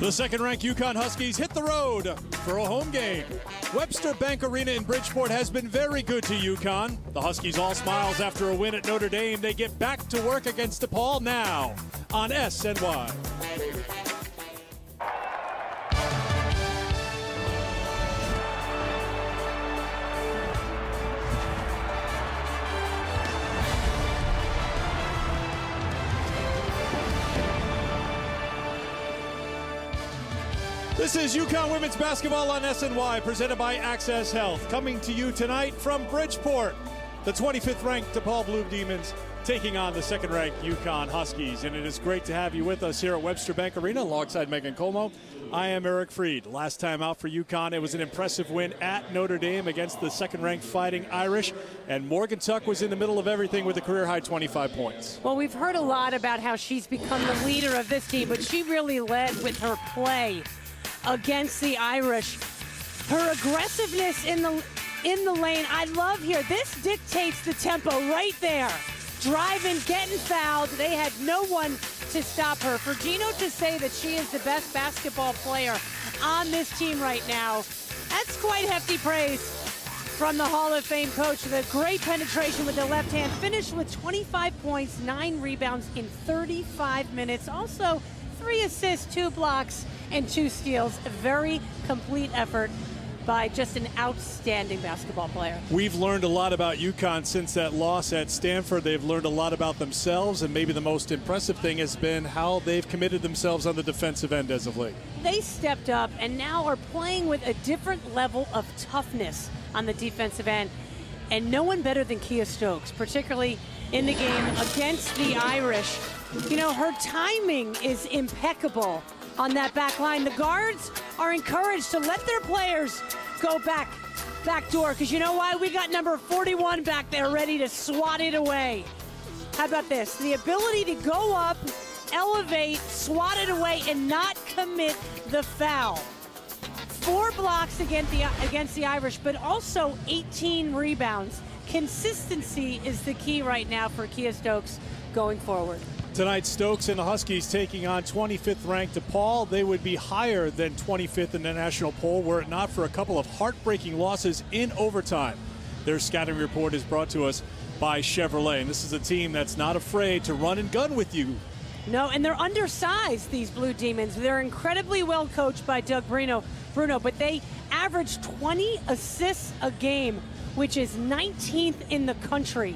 The second-ranked UConn Huskies hit the road for a home game. Webster Bank Arena in Bridgeport has been very good to UConn. The Huskies all smiles after a win at Notre Dame. They get back to work against DePaul now on SNY. This is UConn Women's Basketball on SNY, presented by Access Health. Coming to you tonight from Bridgeport, the 25th ranked DePaul Blue Demons taking on the second ranked UConn Huskies. And it is great to have you with us here at Webster Bank Arena alongside Megan Como. I am Eric Freed. Last time out for UConn, it was an impressive win at Notre Dame against the second ranked Fighting Irish. And Morgan Tuck was in the middle of everything with a career high 25 points. Well, we've heard a lot about how she's become the leader of this team, but she really led with her play against the Irish. Her aggressiveness in the lane, I love here. This dictates the tempo right there. Driving, getting fouled. They had no one to stop her. For Gino to say that she is the best basketball player on this team right now, that's quite hefty praise from the Hall of Fame coach. The great penetration with the left hand, finished with 25 points, 9 rebounds in 35 minutes. Also, 3 assists, 2 blocks, and 2 steals. A very complete effort by just an outstanding basketball player. We've learned a lot about UConn since that loss at Stanford. They've learned a lot about themselves, and maybe the most impressive thing has been how they've committed themselves on the defensive end as of late. They stepped up and now are playing with a different level of toughness on the defensive end. And no one better than Kia Stokes, particularly in the game against the Irish. You know, her timing is impeccable on that back line. The guards are encouraged to let their players go back door, because you know why? We got number 41 back there ready to swat it away. How about this? The ability to go up, elevate, swat it away, and not commit the foul. 4 blocks against the Irish, but also 18 rebounds. Consistency is the key right now for Kia Stokes going forward. Tonight, Stokes and the Huskies taking on 25th ranked DePaul. They would be higher than 25th in the national poll were it not for a couple of heartbreaking losses in overtime. Their scouting report is brought to us by Chevrolet. And this is a team that's not afraid to run and gun with you. No, and they're undersized, these Blue Demons. They're incredibly well coached by Doug Bruno, but they average 20 assists a game, which is 19th in the country.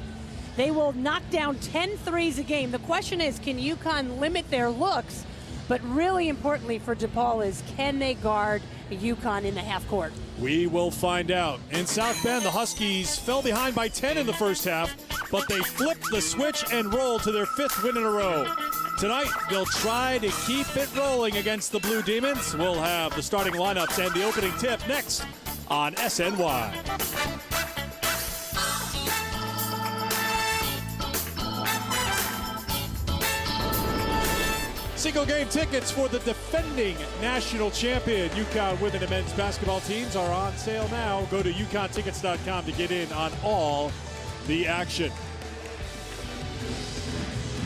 They will knock down 10 threes a game. The question is, can UConn limit their looks? But really importantly for DePaul is, can they guard UConn in the half court? We will find out. In South Bend, the Huskies fell behind by 10 in the first half, but they flipped the switch and rolled to their 5th win in a row. Tonight, they'll try to keep it rolling against the Blue Demons. We'll have the starting lineups and the opening tip next on SNY. Single game tickets for the defending national champion UConn women and men's basketball teams are on sale now. Go to UConnTickets.com to get in on all the action.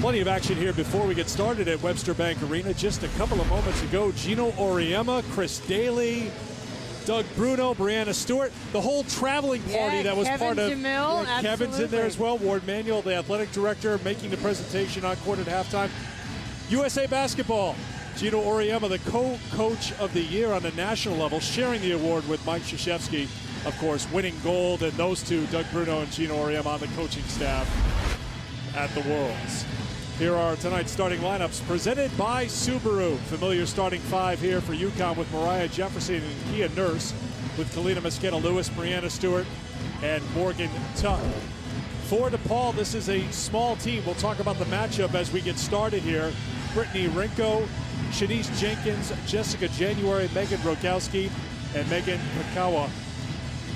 Plenty of action here before we get started at Webster Bank Arena. Just a couple of moments ago, Gino Auriemma, Chris Daly, Doug Bruno, Brianna Stewart, the whole traveling party that was Kevin part of DeMille, Kevin's in there as well. Ward Manuel, the athletic director, making the presentation on court at halftime. USA Basketball, Gino Auriemma, the co-coach of the year on the national level, sharing the award with Mike Krzyzewski, of course, winning gold, and those two, Doug Bruno and Gino Auriemma, on the coaching staff at the Worlds. Here are tonight's starting lineups presented by Subaru. Familiar starting 5 here for UConn with Mariah Jefferson and Kia Nurse, with Kalina Mosqueda-Lewis, Brianna Stewart, and Morgan Tuck. For DePaul, this is a small team. We'll talk about the matchup as we get started here. Brittany Rinko, Shanice Jenkins, Jessica January, Megan Rogowski, and Megan Pakawa.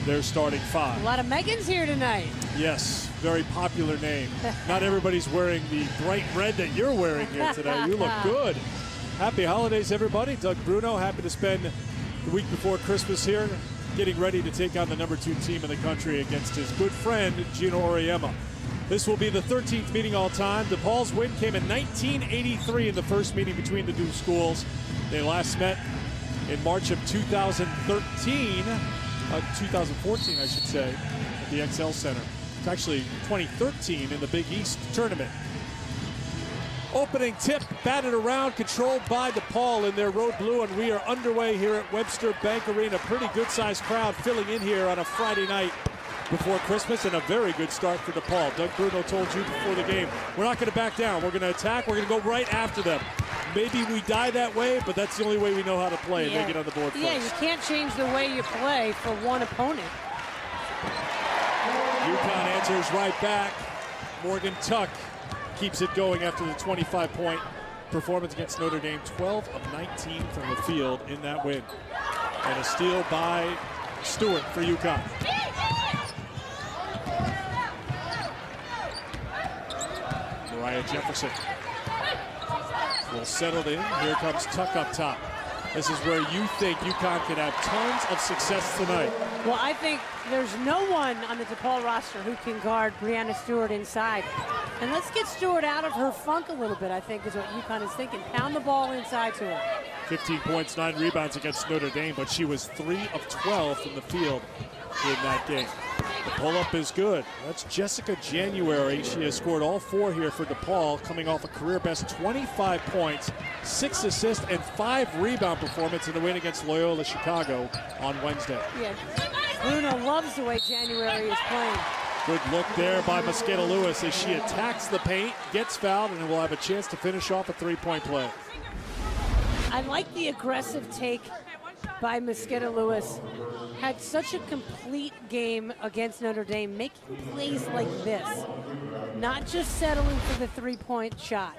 Their starting 5. A lot of Megans here tonight. Yes, very popular name. Not everybody's wearing the bright red that you're wearing here today. You look good. Happy holidays, everybody. Doug Bruno, happy to spend the week before Christmas here, getting ready to take on the #2 team in the country against his good friend, Gino Auriemma. This will be the 13th meeting all time. DePaul's win came in 1983 in the first meeting between the two schools. They last met in March of 2014, I should say, at the XL Center. It's actually 2013 in the Big East tournament. Opening tip, batted around, controlled by DePaul in their road blue, and we are underway here at Webster Bank Arena. Pretty good-sized crowd filling in here on a Friday night before Christmas, and a very good start for DePaul. Doug Bruno told you before the game, we're not going to back down. We're going to attack. We're going to go right after them. Maybe we die that way, but that's the only way we know how to play, and they get on the board first. Yeah, you can't change the way you play for one opponent. UConn answers right back. Morgan Tuck keeps it going after the 25-point performance against Notre Dame. 12 of 19 from the field in that win. And a steal by Stewart for UConn. Mariah Jefferson will settle in. Here comes Tuck up top. This is where you think UConn can have tons of success tonight. Well, I think there's no one on the DePaul roster who can guard Breanna Stewart inside. And let's get Stewart out of her funk a little bit, I think, is what UConn is thinking. Pound the ball inside to her. 15 points, 9 rebounds against Notre Dame, but she was 3 of 12 from the field in that game. The pull-up is good. That's Jessica January. She has scored all 4 here for DePaul, coming off a career-best 25 points, 6 assists, and 5 rebound performance in the win against Loyola Chicago on Wednesday. Yeah, Bruno loves the way January is playing. Good look there by Mosqueda Lewis as she attacks the paint, gets fouled, and will have a chance to finish off a 3-point play. I like the aggressive take by Mosqueda Lewis. Had such a complete game against Notre Dame, making plays like this. Not just settling for the 3-point shot.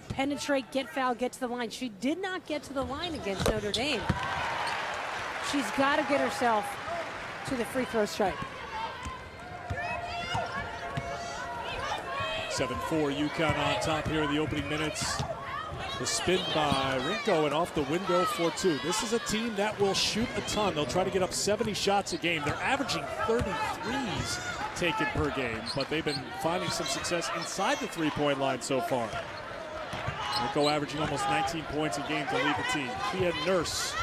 Penetrate, get fouled, get to the line. She did not get to the line against Notre Dame. She's got to get herself to the free throw stripe. 7-4 UConn on top here in the opening minutes. The spin by Rinko and off the window for 2. This is a team that will shoot a ton. They'll try to get up 70 shots a game. They're averaging 33s taken per game, but they've been finding some success inside the 3-point line so far. Rinko averaging almost 19 points a game to lead the team. Kia Nurse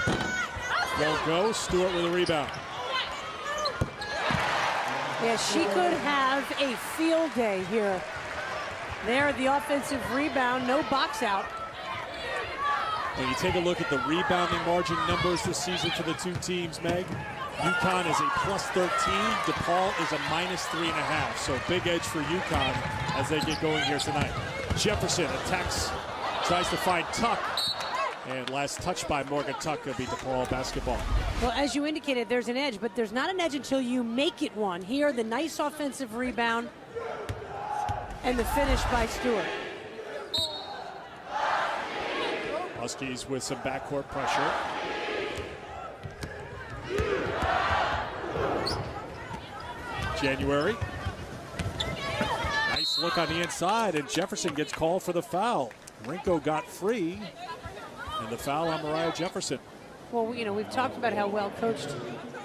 won't go. Stewart with a rebound. Yeah, she could have a field day here. There, the offensive rebound, no box out. When you take a look at the rebounding margin numbers this season for the two teams, Meg, UConn is a +13. DePaul is a -3.5. So big edge for UConn as they get going here tonight. Jefferson attacks, tries to find Tuck. And last touch by Morgan Tuck will be DePaul basketball. Well, as you indicated, there's an edge, but there's not an edge until you make it one. Here, the nice offensive rebound and the finish by Stewart. Huskies with some backcourt pressure. January. Nice look on the inside, and Jefferson gets called for the foul. Rinko got free, and the foul on Mariah Jefferson. Well, you know, we've talked about how well coached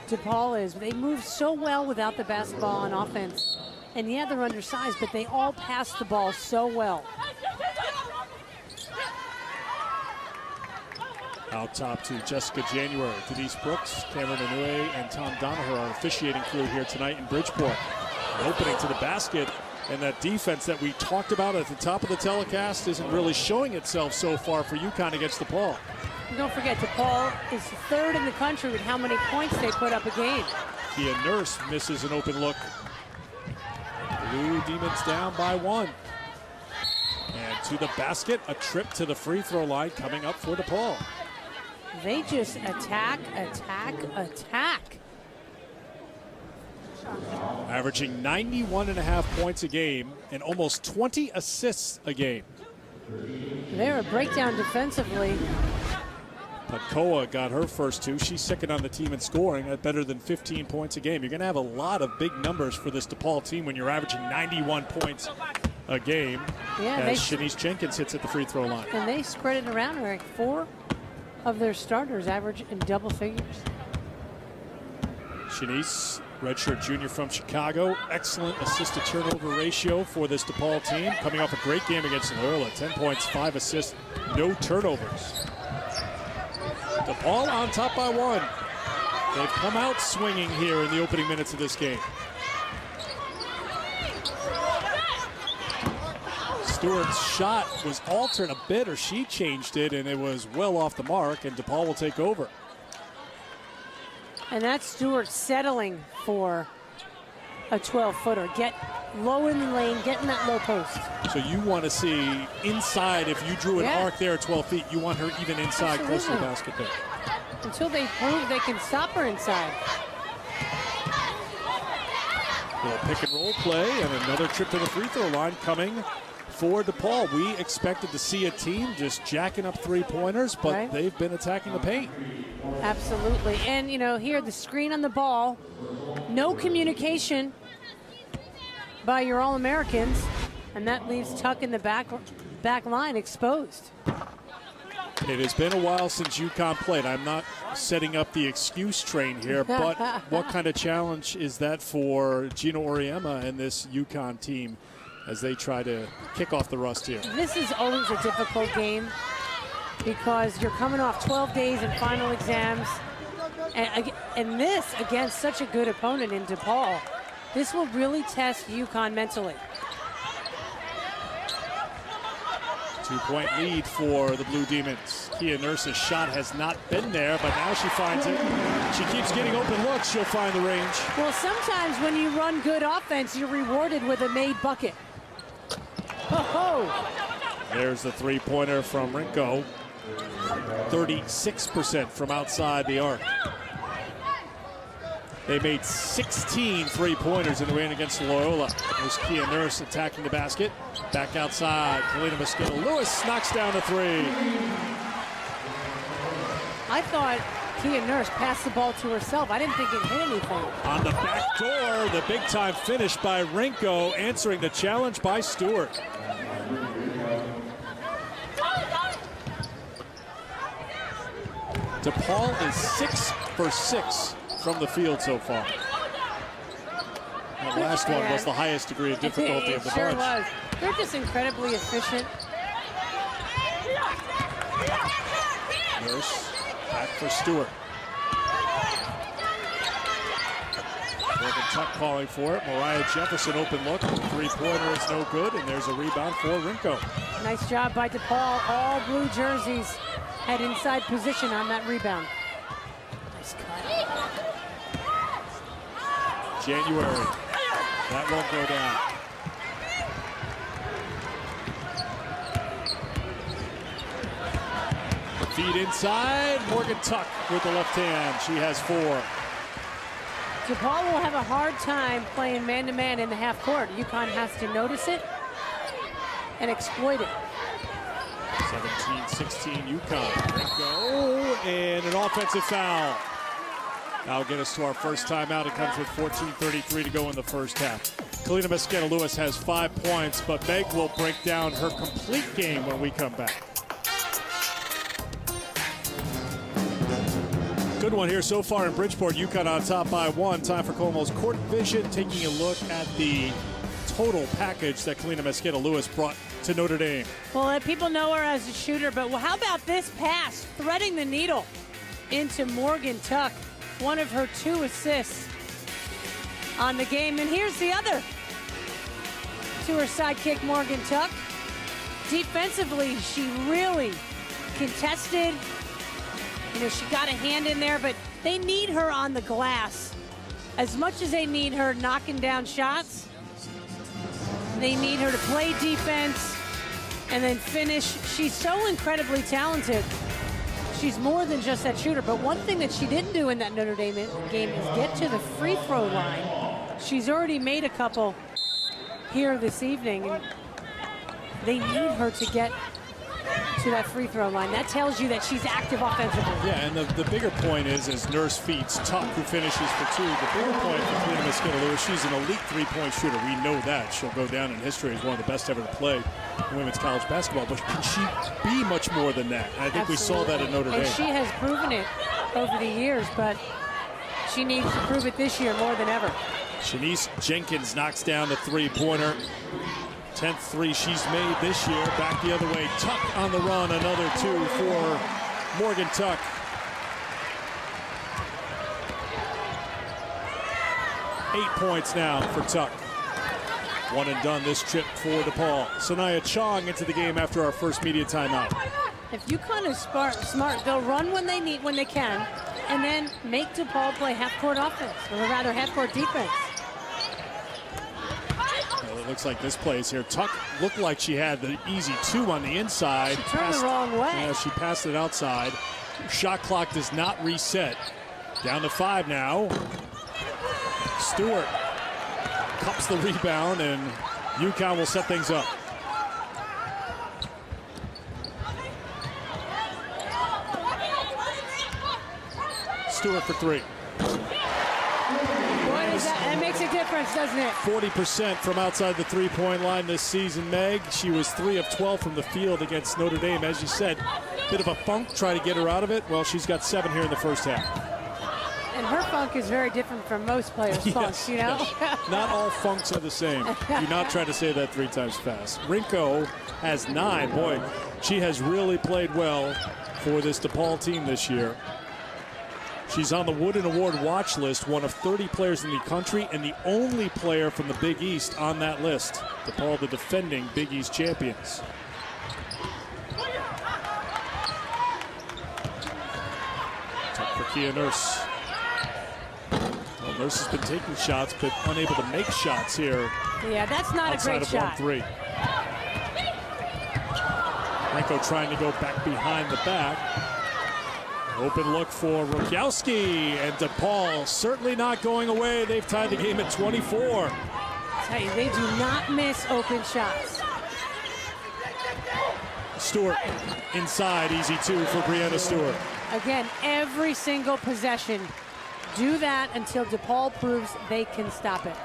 DePaul is. They move so well without the basketball on offense. And yeah, they're undersized, but they all pass the ball so well. Out top to Jessica January, Denise Brooks, Cameron Inouye, and Tom Donaher are officiating crew here tonight in Bridgeport. An opening to the basket, and that defense that we talked about at the top of the telecast isn't really showing itself so far for UConn against DePaul. And don't forget, DePaul is third in the country with how many points they put up a game. Kia Nurse misses an open look. Blue Demons down by 1. And to the basket, a trip to the free throw line coming up for DePaul. They just attack, attack, attack. Averaging 91.5 points a game and almost 20 assists a game. They're a breakdown defensively. Pakoa got her first 2. She's second on the team in scoring at better than 15 points a game. You're going to have a lot of big numbers for this DePaul team when you're averaging 91 points a game. Yeah, as Shanice Jenkins hits at the free throw line. And they spread it around, Eric. 4 of their starters average in double figures. Shanice redshirt junior from Chicago. Excellent assist-to-turnover ratio for this DePaul team. Coming off a great game against Loyola. 10 points, 5 assists, no turnovers. DePaul on top by 1. They've come out swinging here in the opening minutes of this game. Stewart's shot was altered a bit, or she changed it, and it was well off the mark, and DePaul will take over. And that's Stewart settling for a 12-footer. Get low in the lane, get in that low post. So you want to see inside, if you drew an arc there at 12 feet, you want her even inside, close to the basket there. Until they prove they can stop her inside. Little pick and roll play, and another trip to the free throw line coming for DePaul. We expected to see a team just jacking up three-pointers, but they've been attacking the paint. Absolutely. And, you know, here, the screen on the ball, no communication by your All-Americans, and that leaves Tuck in the back line exposed. It has been a while since UConn played. I'm not setting up the excuse train here, but what kind of challenge is that for Gino Auriemma and this UConn team as they try to kick off the rust here? This is always a difficult game because you're coming off 12 days and final exams, and this against such a good opponent in DePaul. This will really test UConn mentally. 2-point lead for the Blue Demons. Kia Nurse's shot has not been there, but now she finds it. She keeps getting open looks. She'll find the range. Well, sometimes when you run good offense, you're rewarded with a made bucket. Ho-ho! There's the three-pointer from Rinko. 36% from outside the arc. They made 16 three-pointers in the win against Loyola. There's Kia Nurse attacking the basket. Back outside, Kalina Mosquito-Lewis knocks down the three. I thought Kia Nurse passed the ball to herself. I didn't think it hit anything. On the back door, the big-time finish by Rinko, answering the challenge by Stewart. DePaul is 6 for 6 from the field so far. That last one was the highest degree of difficulty of the bunch. Sure was. They're just incredibly efficient. Nurse back for Stewart. Morgan Tuck calling for it. Mariah Jefferson open look. Three-pointer is no good, and there's a rebound for Rinko. Nice job by DePaul. All blue jerseys had inside position on that rebound. Nice cut. January. That won't go down. Feed inside. Morgan Tuck with the left hand. She has 4. DePaul will have a hard time playing man-to-man in the half court. UConn has to notice it and exploit it. 17-16 UConn. Go, and an offensive foul. That'll get us to our first timeout. It comes with 14:33 to go in the first half. Kalina Mosquito-Lewis has 5 points, but Meg will break down her complete game when we come back. Good one here so far in Bridgeport. UConn on top by 1. Time for Como's Court Vision, taking a look at the total package that Kalina Mosquito-Lewis brought to Notre Dame. Well, people know her as a shooter, but how about this pass? Threading the needle into Morgan Tuck. One of her 2 assists on the game. And here's the other to her sidekick, Morgan Tuck. Defensively, she really contested. You know, she got a hand in there, but they need her on the glass. As much as they need her knocking down shots, they need her to play defense and then finish. She's so incredibly talented. She's more than just that shooter, but one thing that she didn't do in that Notre Dame game is get to the free throw line. She's already made a couple here this evening, and they need her to get to that free throw line. That tells you that she's active offensively. Yeah, and the bigger point is as Nurse feeds Tuck, who finishes for 2. The bigger point for Kalina Mosquito-Lewis, she's an elite three-point shooter. We know that. She'll go down in history as one of the best ever to play in women's college basketball. But can she be much more than that? I think we saw that at Notre Dame. And she has proven it over the years, but she needs to prove it this year more than ever. Shanice Jenkins knocks down the three-pointer. 10th three she's made this year. Back the other way. Tuck on the run. Another two for Morgan Tuck. Eight points now for Tuck. One and done this trip for DePaul. Sanaya Chong into the game after our first media timeout. If UConn is smart, they'll run when they need, when they can, and then make DePaul play half-court offense, or rather half-court defense. Well, it looks like this plays here. Tuck looked like she had the easy two on the inside. She turned the wrong way. Yeah, she passed it outside. Shot clock does not reset. Down to 5 now. Stewart cups the rebound, and UConn will set things up. Stewart for three. Boy, that makes a difference, doesn't it? 40% from outside the three-point line this season, Meg. She was 3 of 12 from the field against Notre Dame. As you said, bit of a funk, try to get her out of it. Well, she's got 7 here in the first half. And her funk is very different from most players' funks, you know? Yes. Not all funks are the same. Do not try to say that 3 times fast. Rinko has 9. Boy, she has really played well for this DePaul team this year. She's on the Wooden Award watch list, one of 30 players in the country, and the only player from the Big East on that list. DePaul, the defending Big East champions. Tuck for Kia Nurse. Well, Nurse has been taking shots, but unable to make shots here. Yeah, that's not a great shot. Outside of 1-3. Renko trying to go back behind the back. Open look for Rokowski, and DePaul certainly not going away. They've tied the game at 24. I tell you, they do not miss open shots. Stewart inside, easy 2 for Brianna Stewart. Again, every single possession, do that until DePaul proves they can stop it.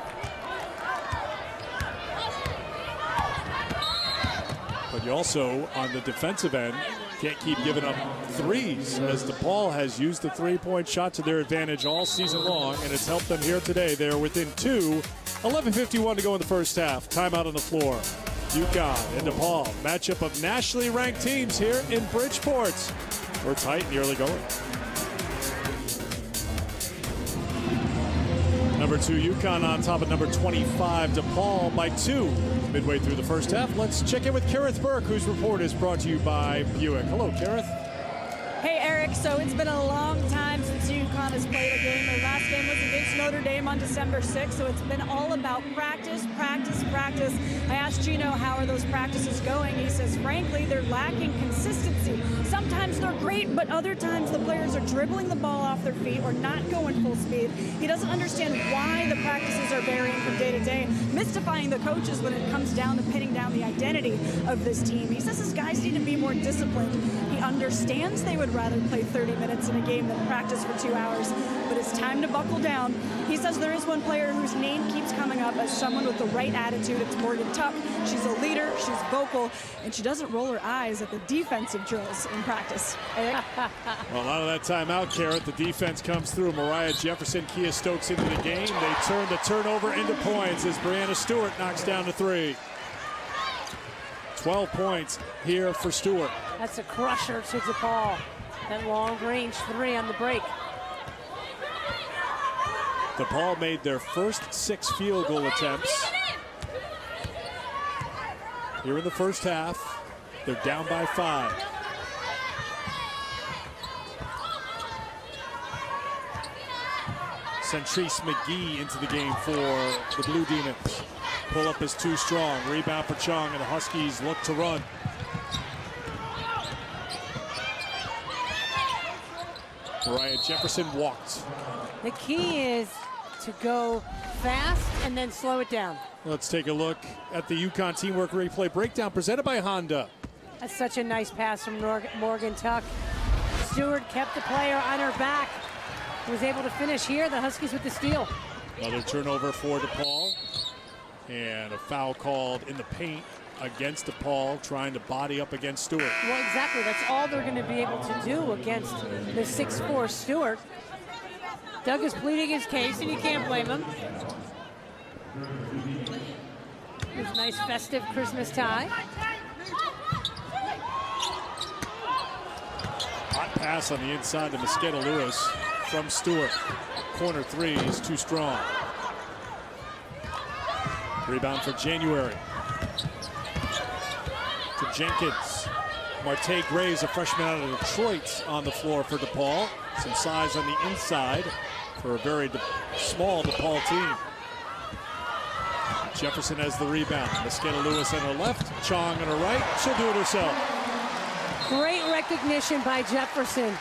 But you also, on the defensive end, can't keep giving up threes, as DePaul has used the three-point shot to their advantage all season long, and it's helped them here today. They're within 2, 11:51 to go in the first half. Timeout on the floor. UConn and DePaul, matchup of nationally ranked teams here in Bridgeport. We're tight in the early going. Number 2, UConn on top of number 25, DePaul by 2. Midway through the first half, let's check in with Kareth Burke, whose report is brought to you by Buick. Hello, Kareth. Hey, Eric. So it's been a long time since UConn has played a game. Their last game was against Notre Dame on December 6th, so it's been all about practice, practice, practice. I asked Gino, how are those practices going? He says, frankly, they're lacking consistency. Sometimes they're great, but other times the players are dribbling the ball off their feet or not going full speed. He doesn't understand why the practices are varying from day to day, mystifying the coaches when it comes down to pinning down the identity of this team. He says his guys need to be more disciplined. He understands they would rather play 30 minutes in a game than practice for 2 hours, but it's time to buckle down. He says there is one player whose name keeps coming up as someone with the right attitude. It's Morgan Tuck. She's a leader, she's vocal, and she doesn't roll her eyes at the defensive drills in practice. Well, out of that timeout, Kareth, the defense comes through. Mariah Jefferson, Kia Stokes into the game. They turn the turnover into points as Brianna Stewart knocks down the 3. 12 points here for Stewart. That's a crusher to DePaul. That long-range 3 on the break. DePaul made their first 6 field goal attempts here in the first half. They're down by 5. Centrise McGee into the game for the Blue Demons. Pull-up is too strong. Rebound for Chung, and the Huskies look to run. Mariah Jefferson walked. The key is to go fast and then slow it down. Let's take a look at the UConn Teamwork Replay Breakdown presented by Honda. That's such a nice pass from Morgan Tuck. Stewart kept the player on her back. Was able to finish here. The Huskies with the steal. Another turnover for DePaul. And a foul called in the paint against DePaul, trying to body up against Stewart. Well, exactly. That's all they're going to be able to do against the 6'4" Stewart. Doug is pleading his case, and you can't blame him. His nice festive Christmas tie. Hot pass on the inside to Mosqueda Lewis from Stewart. Corner three is too strong. Rebound for January. To Jenkins. Marte Gray's a freshman out of Detroit on the floor for DePaul. Some size on the inside for a very small DePaul team. Jefferson has the rebound. Mosqueda Lewis on her left, Chong on her right. She'll do it herself. Great recognition by Jefferson.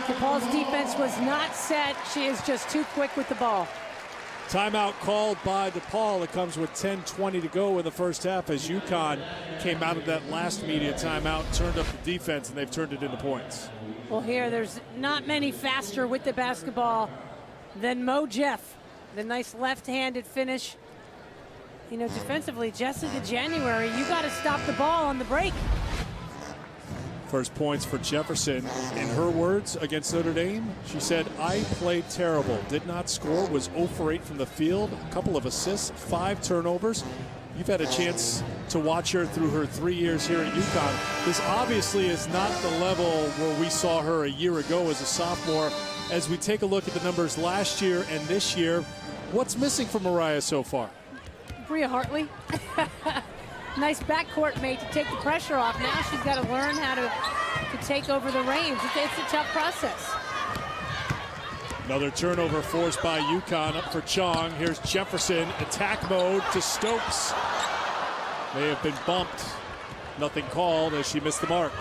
DePaul's defense was not set. She is just too quick with the ball. Timeout called by DePaul. It comes with 10:20 to go in the first half as UConn came out of that last media timeout, turned up the defense, and they've turned it into points. Well, here, there's not many faster with the basketball than Mo Jeff. The nice left-handed finish. You know, defensively, Jessica January, you got to stop the ball on the break. First points for Jefferson. In her words against Notre Dame, she said, "I played terrible. Did not score, was 0 for 8 from the field, a couple of assists, 5 turnovers." You've had a chance to watch her through her 3 years here at UConn. This obviously is not the level where we saw her a year ago as a sophomore. As we take a look at the numbers last year and this year, what's missing from Mariah so far? Bria Hartley. Nice backcourt mate to take the pressure off. Now she's got to learn how to take over the reins. It's a tough process. Another turnover forced by UConn. Up for Chong. Here's Jefferson. Attack mode to Stokes. May have been bumped. Nothing called as she missed the mark.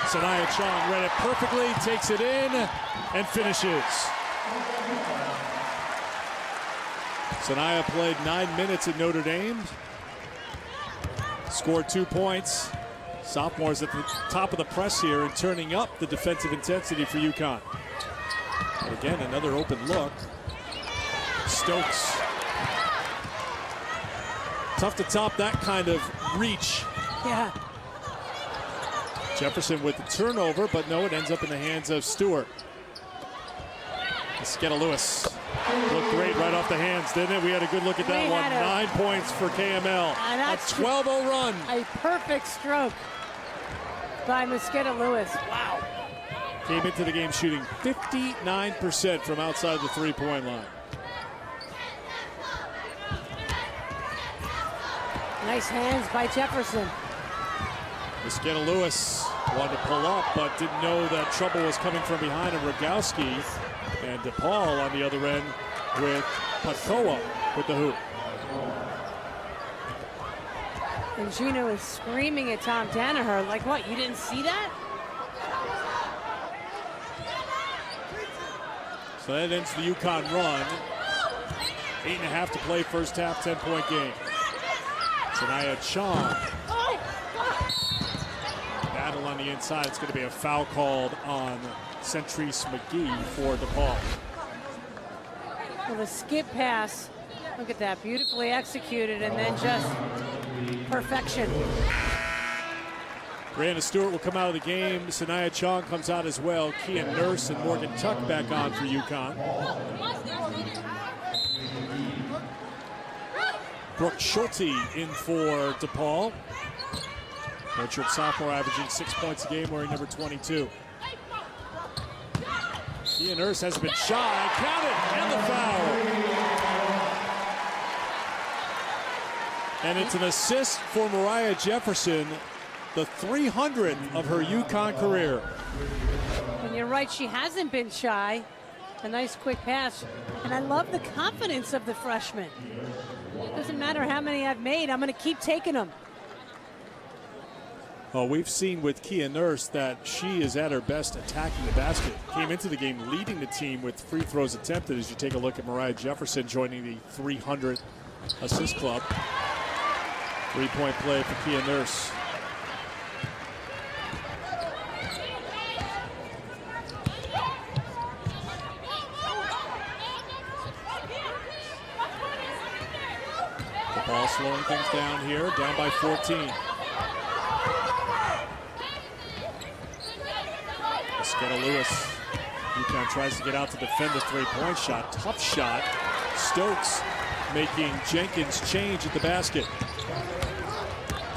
Sanaya Chong read it perfectly, takes it in, and finishes. Sanaya played 9 minutes at Notre Dame. Scored 2 points. Sophomores at the top of the press here and turning up the defensive intensity for UConn. And again, another open look. Stokes. Tough to top that kind of reach. Yeah. Jefferson with the turnover, but no, it ends up in the hands of Stewart. Mosqueda Lewis. Looked great right off the hands, didn't it? We had a good look at that one. 9 points for KML. A 12-0 run. A perfect stroke by Mosqueda Lewis. Wow. Came into the game shooting 59% from outside the three-point line. Nice hands by Jefferson. Mosqueda Lewis wanted to pull up, but didn't know that trouble was coming from behind him. Rogowski and DePaul on the other end with Patkoa with the hoop. And Gino is screaming at Tom Danaher, like, what, you didn't see that? So that ends the UConn run. 8.5 to play first half, 10-point game. Sanaya Chong. Battle on the inside. It's going to be a foul called on Centrise McGee for DePaul. Well, the skip pass, look at that, beautifully executed, and then just perfection. Brianna Stewart will come out of the game. Sanaya Chong comes out as well. Kian Nurse and Morgan Tuck back on for UConn. Brooke Schulte in for DePaul. Redshirt sophomore averaging 6 points a game, wearing number 22. Kian Nurse hasn't been shy. Count it, and the foul. And it's an assist for Mariah Jefferson, the 300th of her UConn career. And you're right, she hasn't been shy. A nice quick pass. And I love the confidence of the freshman. It doesn't matter how many I've made, I'm going to keep taking them. Well, we've seen with Kia Nurse that she is at her best attacking the basket. Came into the game leading the team with free throws attempted as you take a look at Mariah Jefferson joining the 300 assist club. 3-point play for Kia Nurse. The ball slowing things down here, down by 14. Lewis. UConn tries to get out to defend the three-point shot. Tough shot. Stokes making Jenkins change at the basket.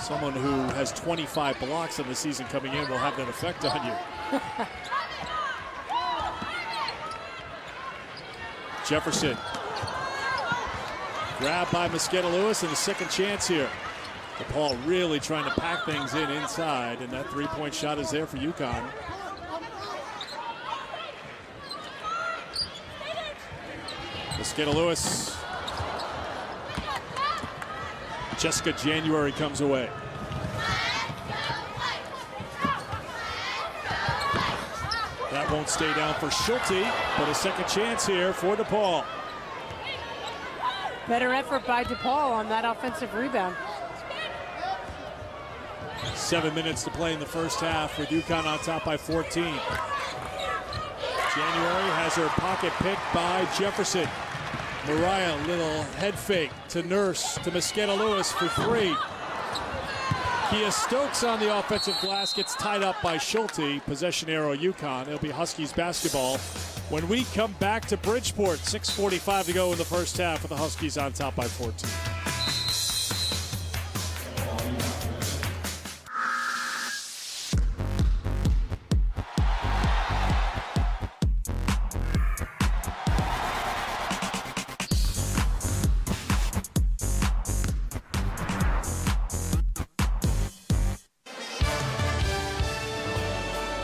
Someone who has 25 blocks in the season coming in will have that effect on you. Jefferson. Grabbed by Mosqueda Lewis, and a second chance here. DePaul really trying to pack things in inside, and that three-point shot is there for UConn. Mosqueda Lewis. Jessica January comes away. That won't stay down for Schulte, but a second chance here for DePaul. Better effort by DePaul on that offensive rebound. 7 minutes to play in the first half with UConn on top by 14. January has her pocket picked by Jefferson. Mariah, little head fake to Nurse to Mosqueda Lewis for three. Kia Stokes on the offensive glass gets tied up by Schulte. Possession arrow UConn. It'll be Huskies basketball when we come back to Bridgeport. 6:45 to go in the first half with the Huskies on top by 14.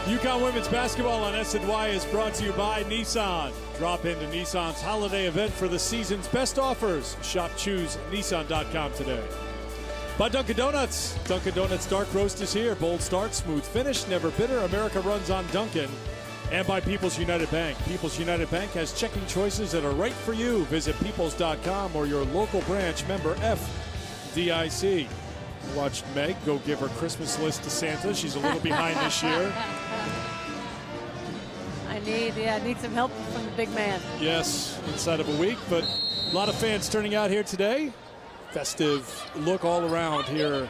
UConn women's basketball on SNY is brought to you by Nissan. Drop into Nissan's holiday event for the season's best offers. Shop ChooseNissan.com today. By Dunkin' Donuts. Dunkin' Donuts Dark Roast is here. Bold start, smooth finish, never bitter. America runs on Dunkin'. And by People's United Bank. People's United Bank has checking choices that are right for you. Visit peoples.com or your local branch, member FDIC. I watched Meg go give her Christmas list to Santa. She's a little behind this year. I need some help from the big man. Yes, inside of a week, but a lot of fans turning out here today. Festive look all around here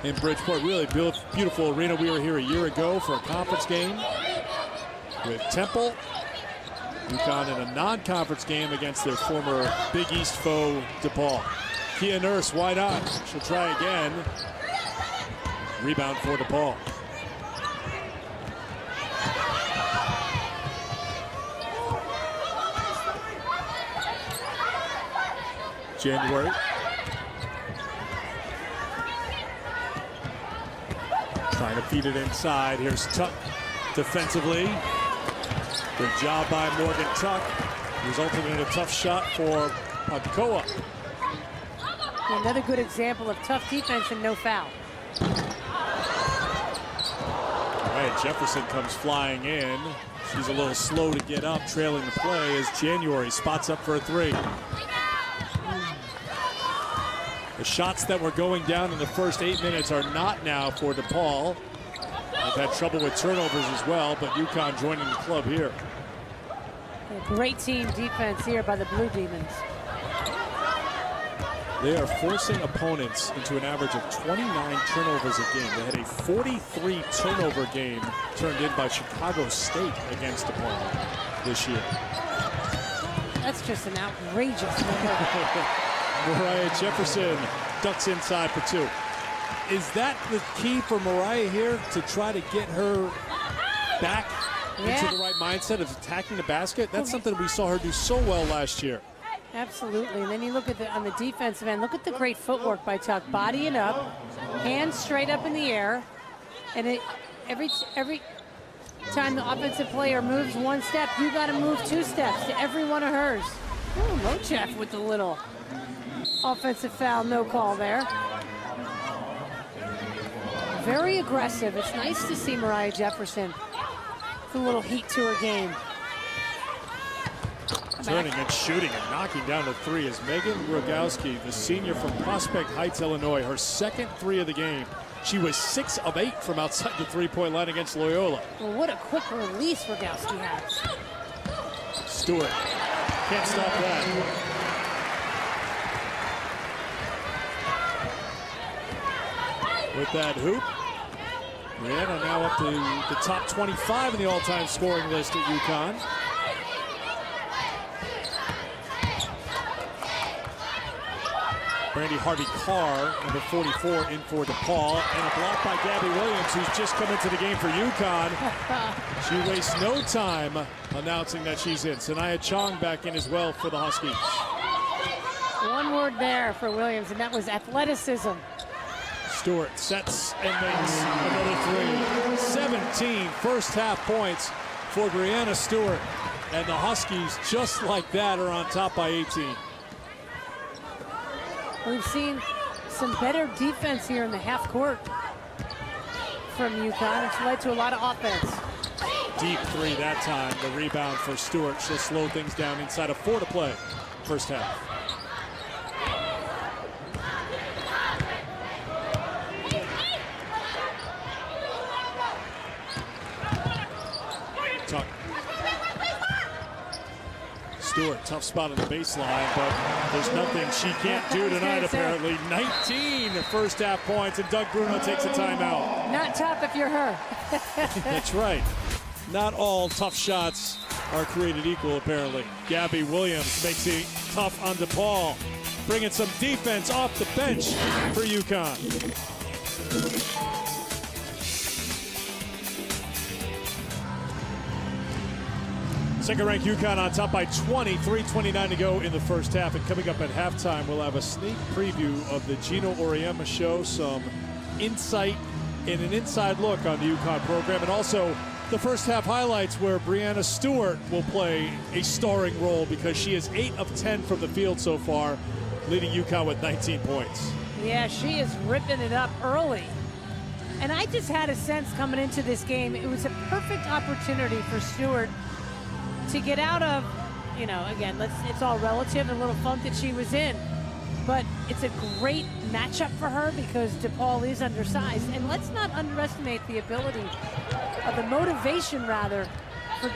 in Bridgeport. Really beautiful arena. We were here a year ago for a conference game with Temple. UConn in a non-conference game against their former Big East foe, DePaul. Kia Nurse, why not? She'll try again. Rebound for DePaul. January. Trying to feed it inside. Here's Tuck defensively. Good job by Morgan Tuck. Resulting in a tough shot for Pakoa. Another good example of tough defense and no foul. All right, Jefferson comes flying in. She's a little slow to get up, trailing the play as January spots up for a three. The shots that were going down in the first 8 minutes are not now for DePaul. They've had trouble with turnovers as well, but UConn joining the club here. A great team defense here by the Blue Demons. They are forcing opponents into an average of 29 turnovers a game. They had a 43 turnover game turned in by Chicago State against DePaul this year. That's just an outrageous number. Mariah Jefferson ducks inside for two. Is that the key for Mariah here, to try to get her back into the right mindset of attacking the basket? That's something we saw her do so well last year. Absolutely. And then you look at on the defensive end, look at the great footwork by Tuck. Bodying up, hands straight up in the air. And every time the offensive player moves one step, you got to move 2 steps to every one of hers. Oh, Mochef with the little offensive foul, no call there. Very aggressive. It's nice to see Mariah Jefferson with a little heat to her game. Turning and shooting and knocking down the three is Megan Rogowski, the senior from Prospect Heights, Illinois. Her second three of the game. She was 6 of 8 from outside the three-point line against Loyola. Well, what a quick release Rogowski has. Stewart can't stop that. With that hoop, Brianna now up to the top 25 in the all-time scoring list at UConn. Brandy Harvey-Carr, number 44, in for DePaul. And a block by Gabby Williams, who's just come into the game for UConn. She wastes no time announcing that she's in. Sanaya Chong back in as well for the Huskies. One word there for Williams, and that was athleticism. Stewart sets and makes another 3. 17 first-half points for Brianna Stewart. And the Huskies, just like that, are on top by 18. We've seen some better defense here in the half court from UConn. It's led to a lot of offense. Deep 3 that time. The rebound for Stewart. She'll slow things down inside of 4 to play. First half. Tuck. Stewart, tough spot on the baseline, but there's nothing she can't do tonight, apparently. 19 first half points, and Doug Bruno takes a timeout. Not tough if you're her. That's right. Not all tough shots are created equal, apparently. Gabby Williams makes it tough on DePaul, bringing some defense off the bench for UConn. Second-ranked UConn on top by 20, 3:29 to go in the first half. And coming up at halftime, we'll have a sneak preview of the Gino Auriemma show, some insight and an inside look on the UConn program, and also the first half highlights where Brianna Stewart will play a starring role because she is 8 of 10 from the field so far, leading UConn with 19 points. Yeah, she is ripping it up early. And I just had a sense coming into this game, it was a perfect opportunity for Stewart to get out of, you know, again, it's all relative, the little funk that she was in. But it's a great matchup for her because DePaul is undersized. And let's not underestimate the ability, of the motivation rather, for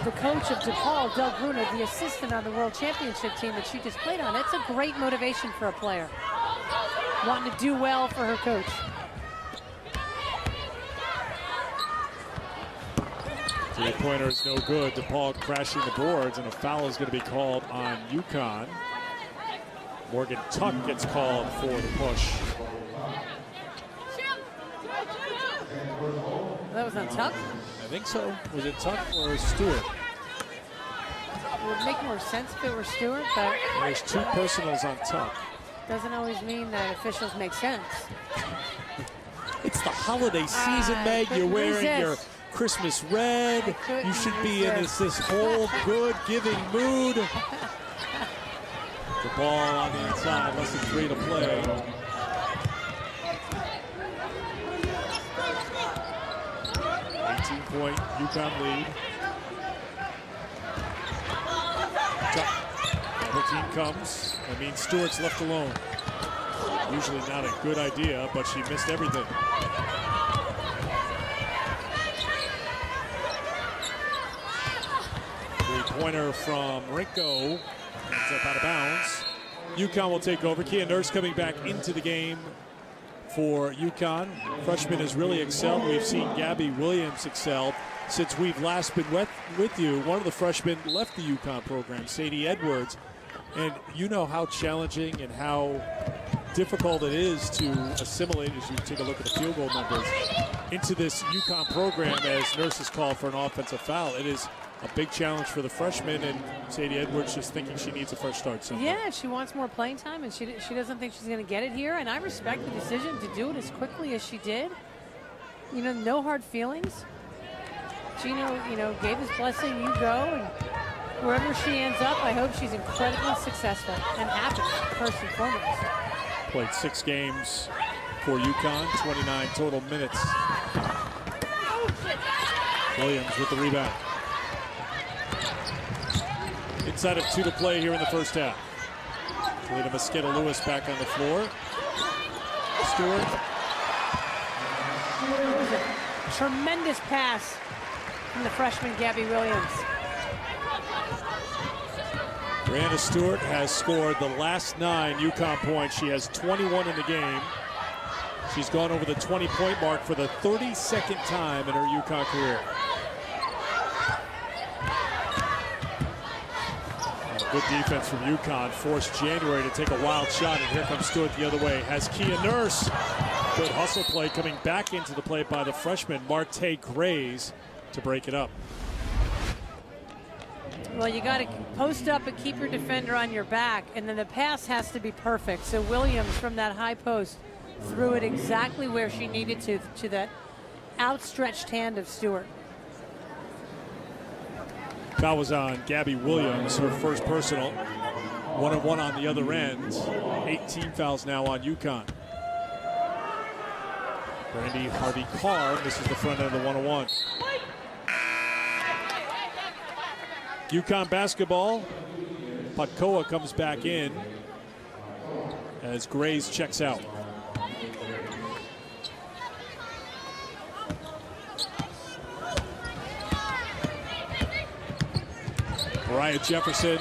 the coach of DePaul, Doug Bruno, the assistant on the World Championship team that she just played on. That's a great motivation for a player, wanting to do well for her coach. Three-pointer is no good. DePaul crashing the boards, and a foul is going to be called on UConn. Morgan Tuck gets called for the push. That was on Tuck? I think so. Was it Tuck or Stewart? It would make more sense if it were Stewart, but There's 2 personals on Tuck. doesn't always mean that officials make sense. It's the holiday season, Meg. You're wearing your Christmas red. You should be in this whole good giving mood. The ball on the inside, less than 3 to play. Point UConn lead. Double team comes. That means Stewart's left alone. Usually not a good idea, but she missed everything. Three-pointer from Rinko. Ends up out of bounds. UConn will take over. Kia Nurse coming back into the game for UConn. Freshman has really excelled. We've seen Gabby Williams excel since we've last been with you. One of the freshmen left the UConn program, Sadie Edwards. And you know how challenging and how difficult it is to assimilate, as you take a look at the field goal numbers, into this UConn program as Nurses call for an offensive foul. It is a big challenge for the freshman, and Sadie Edwards just thinking she needs a fresh start somewhere. Yeah, she wants more playing time, and she doesn't think she's going to get it here. And I respect the decision to do it as quickly as she did. You know, no hard feelings. Gino, you know, gave his blessing. You go, and wherever she ends up, I hope she's incredibly successful and happy, first and foremost. Played 6 games for UConn, 29 total minutes. Williams with the rebound. Inside of 2 to play here in the first half. Kalita Mosqueda-Lewis back on the floor. Stewart. Tremendous pass from the freshman Gabby Williams. Brianna Stewart has scored the last 9 UConn points. She has 21 in the game. She's gone over the 20-point mark for the 32nd time in her UConn career. Good defense from UConn. Forced January to take a wild shot, and here comes Stewart the other way. Has Kia Nurse. Good hustle play coming back into the play by the freshman, Marte Grays, to break it up. Well, you got to post up and keep your defender on your back, and then the pass has to be perfect. So Williams from that high post threw it exactly where she needed to that outstretched hand of Stewart. Foul was on Gabby Williams, her first personal. 1-1 on the other end. 18 fouls now on UConn. Brandy Harvey-Carr misses the front end of the 1-1. UConn basketball. Potkoa comes back in as Grays checks out. Mariah Jefferson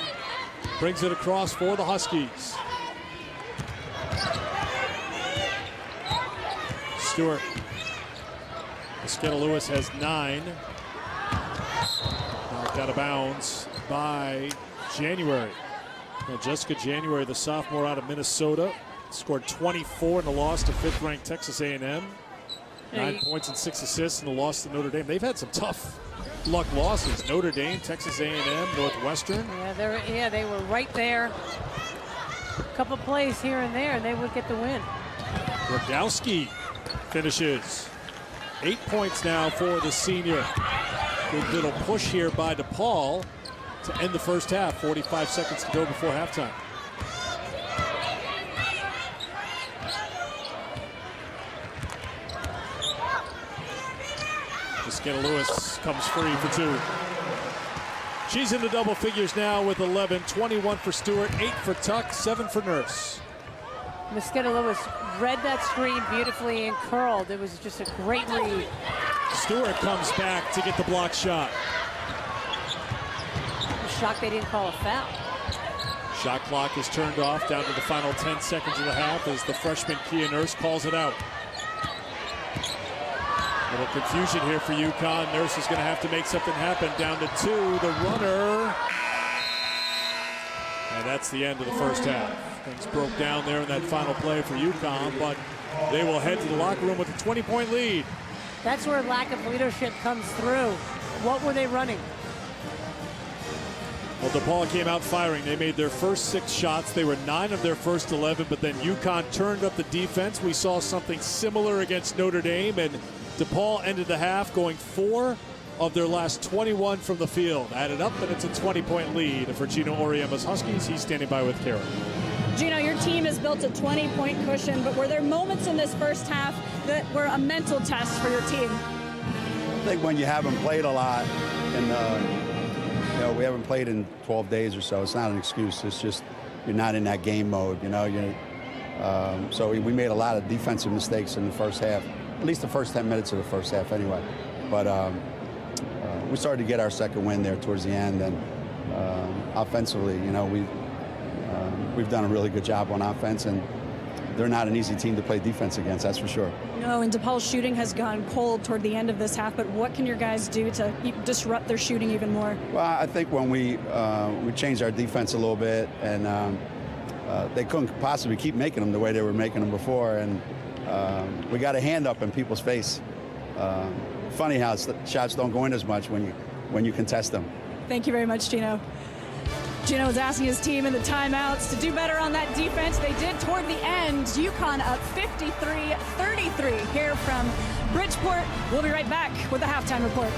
brings it across for the Huskies. Stewart. Mosqueda Lewis has 9. Knocked out of bounds by January. Now, Jessica January, the sophomore out of Minnesota, scored 24 in the loss to 5th-ranked Texas A&M. 9 points and 6 assists in the loss to Notre Dame. They've had some tough luck losses. Notre Dame, Texas A&M, Northwestern. Yeah, they were right there. A couple plays here and there, and they would get the win. Rogowski finishes. 8 points now for the senior. Good little push here by DePaul to end the first half. 45 seconds to go before halftime. Mosqueda Lewis comes free for 2. She's in the double figures now with 11. 21 for Stewart, 8 for Tuck, 7 for Nurse. Mosqueda Lewis read that screen beautifully and curled. It was just a great read. Stewart comes back to get the block shot. I'm shocked they didn't call a foul. Shot clock is turned off down to the final 10 seconds of the half as the freshman Kia Nurse calls it out. A little confusion here for UConn. Nurse is going to have to make something happen. Down to 2, the runner. And that's the end of the first half. Things broke down there in that final play for UConn, but they will head to the locker room with a 20-point lead. That's where lack of leadership comes through. What were they running? Well, DePaul came out firing. They made their first 6 shots. They were 9 of their first 11, but then UConn turned up the defense. We saw something similar against Notre Dame, and DePaul ended the half going 4 of their last 21 from the field. Added up, and it's a 20-point lead for Gino Auriemma's Huskies. He's standing by with Karen. Gino, your team has built a 20-point cushion, but were there moments in this first half that were a mental test for your team? I think when you haven't played a lot, and we haven't played in 12 days or so, it's not an excuse. It's just you're not in that game mode, So we made a lot of defensive mistakes in the first half, at least the first 10 minutes of the first half anyway. But we started to get our second win there towards the end, and offensively, we've done a really good job on offense, and they're not an easy team to play defense against, that's for sure. No, and DePaul's shooting has gone cold toward the end of this half, but what can your guys do to disrupt their shooting even more? Well, I think when we changed our defense a little bit, and they couldn't possibly keep making them the way they were making them before, and we got a hand up in people's face. Funny how shots don't go in as much when you contest them. Thank you very much, Gino. Gino was asking his team in the timeouts to do better on that defense. They did toward the end. UConn up 53-33 here from Bridgeport. We'll be right back with the halftime report.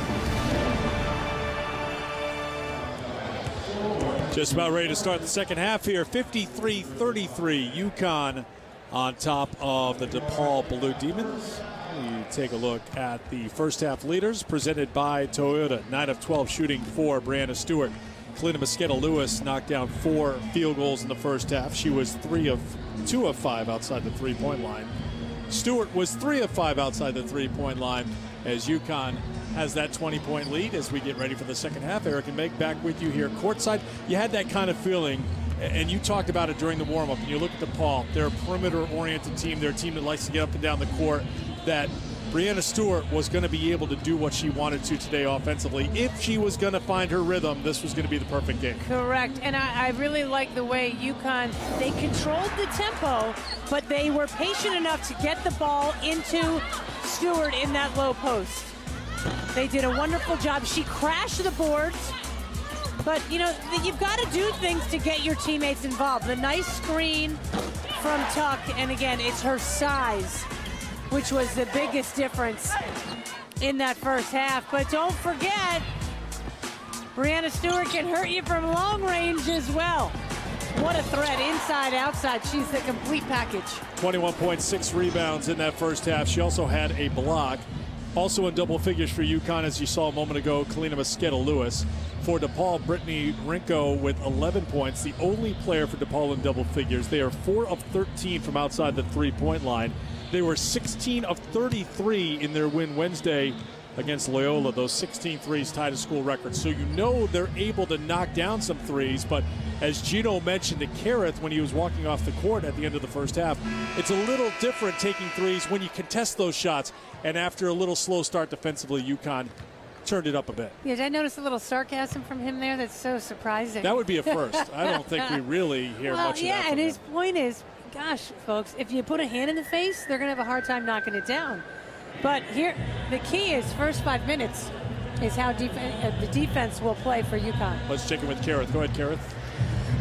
Just about ready to start the second half here. 53-33, UConn on top of the DePaul Blue Demons. We take a look at the first half leaders presented by Toyota. 9 of 12 shooting for Brianna Stewart. Kalina Mosqueda Lewis knocked down 4 field goals in the first half. She was 2 of 5 outside the three-point line. Stewart was 3 of 5 outside the three-point line as UConn has that 20-point lead as we get ready for the second half. Eric and Meg back with you here courtside. You had that kind of feeling And you talked about it during the warm-up, and you look at DePaul. They're a perimeter-oriented team. They're a team that likes to get up and down the court. That Breanna Stewart was going to be able to do what she wanted to today offensively. If she was going to find her rhythm, this was going to be the perfect game. Correct. And I really like the way UConn, they controlled the tempo, but they were patient enough to get the ball into Stewart in that low post. They did a wonderful job. She crashed the boards. But, you know, you've got to do things to get your teammates involved. The nice screen from Tuck, and again, it's her size, which was the biggest difference in that first half. But don't forget, Breanna Stewart can hurt you from long range as well. What a threat, inside, outside. She's the complete package. 21.6 rebounds in that first half. She also had a block. Also in double figures for UConn, as you saw a moment ago, Kalina Mosqueda-Lewis. For DePaul, Brittany Rinko with 11 points, the only player for DePaul in double figures. They are 4 of 13 from outside the three-point line. They were 16 of 33 in their win Wednesday against Loyola. Those 16 threes tied a school record. So you know they're able to knock down some threes, but as Gino mentioned to Kareth when he was walking off the court at the end of the first half, it's a little different taking threes when you contest those shots. And after a little slow start defensively, UConn turned it up a bit. Yeah, did I notice a little sarcasm from him there? That's so surprising. That would be a first. I don't think we really hear much of that. Yeah, from and his him. point is, gosh, folks, if you put a hand in the face, they're going to have a hard time knocking it down. But here, the key is first 5 minutes is how the defense will play for UConn. Let's check in with Kareth. Go ahead, Kareth.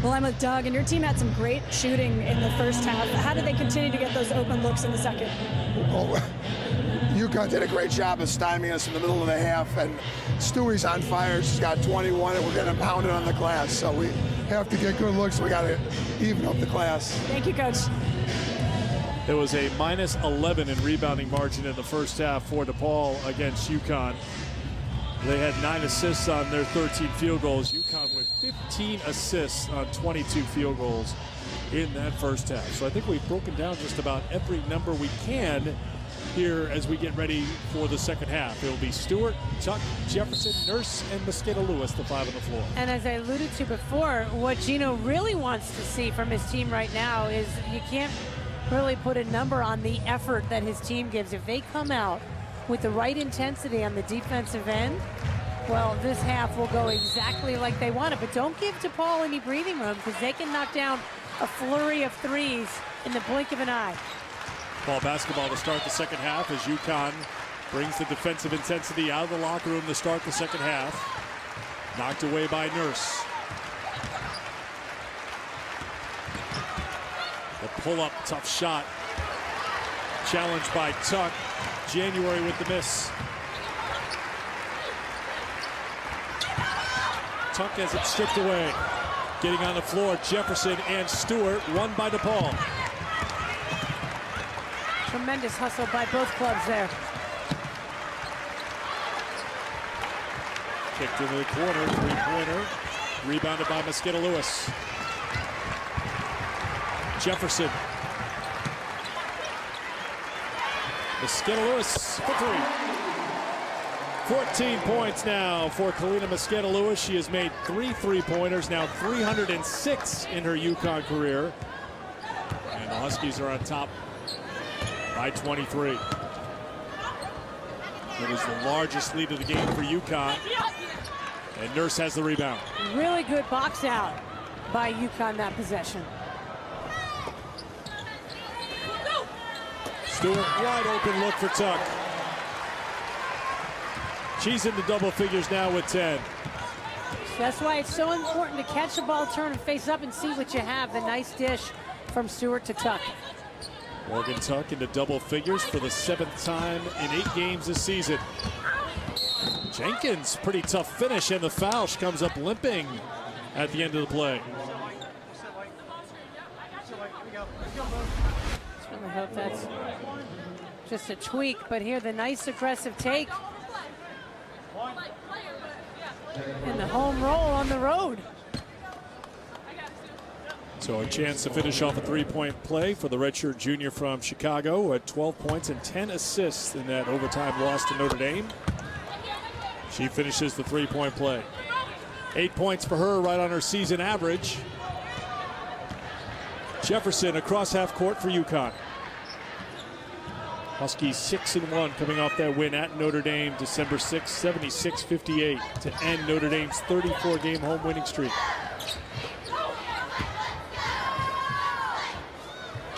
Well, I'm with Doug, and your team had some great shooting in the first half. How did they continue to get those open looks in the second? Well, UConn did a great job of stymieing us in the middle of the half, and Stewie's on fire. She's got 21, and we're getting pounded on the glass. So we have to get good looks. We got to even up the glass. Thank you, Coach. There was a minus 11 in rebounding margin in the first half for DePaul against UConn. They had 9 assists on their 13 field goals. UConn with 15 assists on 22 field goals in that first half. So I think we've broken down just about every number we can here as we get ready for the second half. It will be Stewart, Tuck, Jefferson, Nurse, and Mosqueda-Lewis, the 5 on the floor. And as I alluded to before, what Gino really wants to see from his team right now is you can't really put a number on the effort that his team gives. If they come out with the right intensity on the defensive end, well, this half will go exactly like they want it. But don't give DePaul any breathing room, because they can knock down a flurry of threes in the blink of an eye. Ball basketball to start the second half as UConn brings the defensive intensity out of the locker room to start the second half. Knocked away by Nurse. The pull-up, tough shot. Challenged by Tuck. January with the miss. Tuck has it stripped away. Getting on the floor, Jefferson and Stewart, won by DePaul. Tremendous hustle by both clubs there. Kicked into the corner, three-pointer. Rebounded by Mosqueda-Lewis. Jefferson. Mosqueda-Lewis for 3. 14 points now for Kalina Mosqueda-Lewis. She has made 3 three-pointers, now 306 in her UConn career. And the Huskies are on top by 23. It is the largest lead of the game for UConn. And Nurse has the rebound. Really good box out by UConn that possession. Stewart, wide open look for Tuck. She's in the double figures now with 10. That's why it's so important to catch the ball, turn and face up and see what you have. The nice dish from Stewart to Tuck. Morgan Tuck into double figures for the 7th time in 8 games this season. Jenkins, pretty tough finish, and the foul. She comes up limping at the end of the play. I hope that's just a tweak, but here the nice aggressive take. And the home roll on the road. So a chance to finish off a 3-point play for the redshirt junior from Chicago at 12 points and 10 assists in that overtime loss to Notre Dame. She finishes the 3-point play. 8 points for her, right on her season average. Jefferson across half court for UConn. Huskies 6-1 coming off that win at Notre Dame December 6th, 76-58 to end Notre Dame's 34-game home winning streak.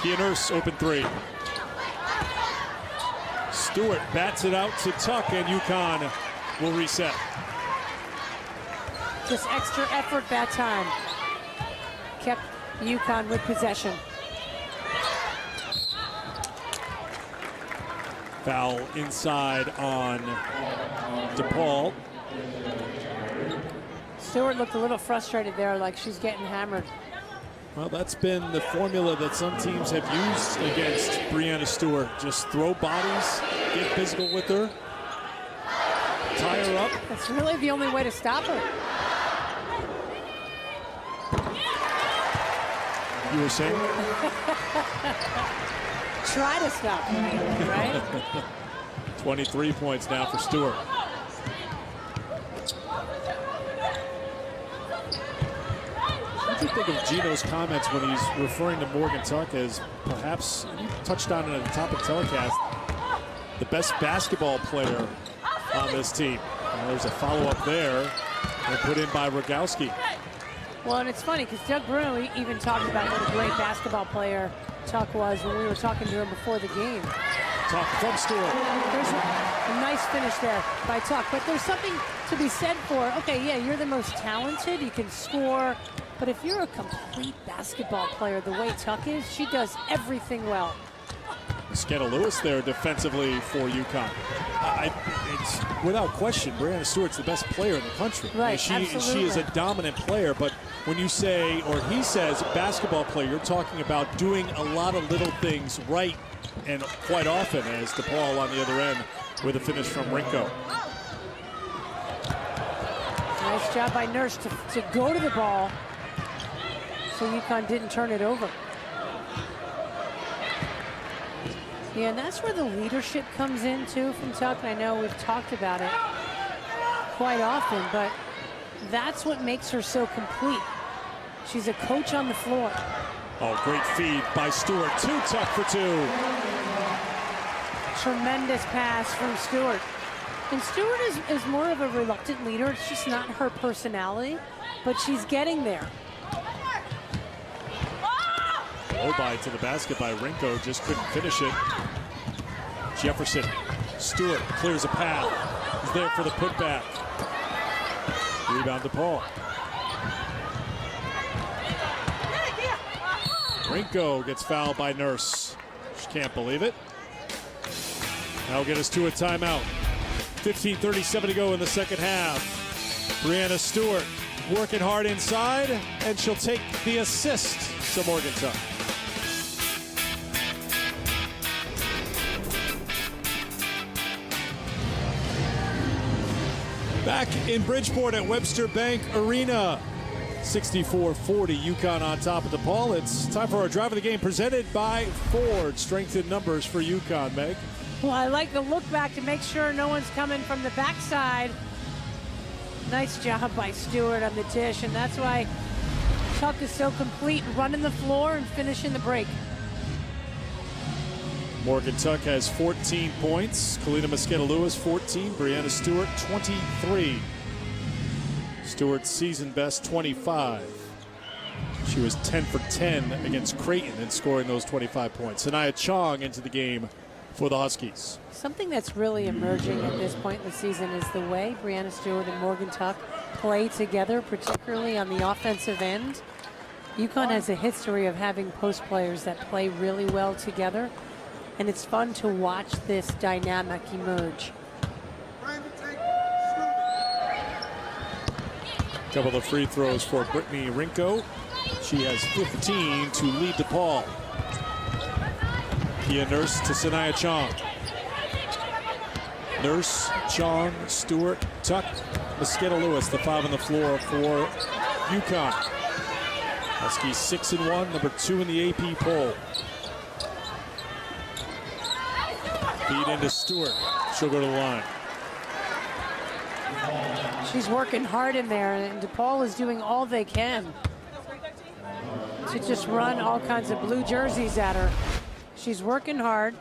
Kia Nurse, open three. Stewart bats it out to Tuck, and UConn will reset. Just extra effort that time kept UConn with possession. Foul inside on DePaul. Stewart looked a little frustrated there, like she's getting hammered. Well, that's been the formula that some teams have used against Breanna Stewart. Just throw bodies, get physical with her, tie her up. That's really the only way to stop her. You were saying? Try to stop her, right? 23 points now for Stewart. What do you think of Gino's comments when he's referring to Morgan Tuck as perhaps, he touched on it at the top of the telecast, the best basketball player on this team? There's a follow-up there and put in by Rogowski. Well, and it's funny because Doug Bruno even talked about what a great basketball player Tuck was when we were talking to him before the game. Tuck from Stewart. There's a nice finish there by Tuck, but there's something to be said for, okay, yeah, you're the most talented, you can score, but if you're a complete basketball player the way Tuck is, she does everything well. Sketta Lewis there defensively for UConn. It's without question, Breanna Stewart's the best player in the country. Right, she absolutely. is a dominant player, but when you say, or he says, basketball player, you're talking about doing a lot of little things right, and quite often, as DePaul on the other end with a finish from Rinko. Nice job by Nurse to go to the ball so UConn didn't turn it over. Yeah, and that's where the leadership comes in, too, from Tuck. I know we've talked about it quite often, but that's what makes her so complete. She's a coach on the floor. Oh, great feed by Stewart. Tuck for two. Tremendous pass from Stewart. And Stewart is more of a reluctant leader. It's just not her personality, but she's getting there. Low to the basket by Rinko, just couldn't finish it. Jefferson, Stewart clears a path. He's there for the putback. Rebound to Paul. Rinko gets fouled by Nurse. She can't believe it. That'll get us to a timeout. 15:37 to go in the second half. Breanna Stewart working hard inside, and she'll take the assist to Morgan Tuck. Back in Bridgeport at Webster Bank Arena. 64-40, UConn on top of DePaul. It's time for our drive of the game presented by Ford. Strength in numbers for UConn, Meg. Well, I like the look back to make sure no one's coming from the backside. Nice job by Stewart on the dish, and that's why Tuck is so complete, running the floor and finishing the break. Morgan Tuck has 14 points. Kalina Mosqueda-Lewis, 14. Breanna Stewart, 23. Stewart's season best, 25. She was 10 for 10 against Creighton in scoring those 25 points. Sanaya Chong into the game for the Huskies. Something that's really emerging at this point in the season is the way Breanna Stewart and Morgan Tuck play together, particularly on the offensive end. UConn has a history of having post players that play really well together, and it's fun to watch this dynamic emerge. Couple of free throws for Brittany Rinko. She has 15 to lead DePaul. Kia Nurse to Sanaya Chong. Nurse, Chong, Stewart, Tuck, Mosqueda-Lewis, the five on the floor for UConn. Huskies 6-1, number 2 in the AP poll. Feed into Stewart. She'll go to the line. She's working hard in there, and DePaul is doing all they can. to just run all kinds of blue jerseys at her. She's working hard.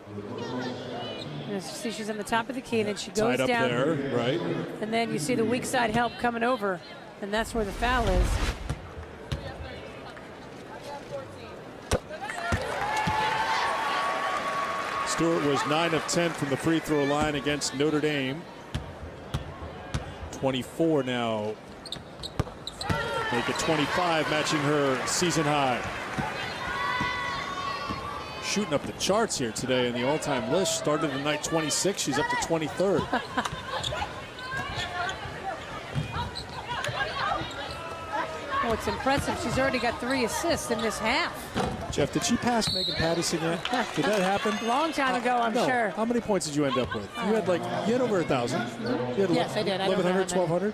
You see she's on the top of the key, and then she goes Tied up down. there, right? And then you see the weak side help coming over, and that's where the foul is. Stewart was 9 of 10 from the free throw line against Notre Dame. 24 now. Make it 25, matching her season high. Shooting up the charts here today in the all-time list. Started the night 26, she's up to 23rd. Oh, it's impressive. She's already got 3 assists in this half. Jeff, did she pass Megan Pattison yet? Did that happen? Long time ago, I'm No. sure. How many points did you end up with? You had over 1,000. You had Yes, I did. I don't know how 1,100, 1,200?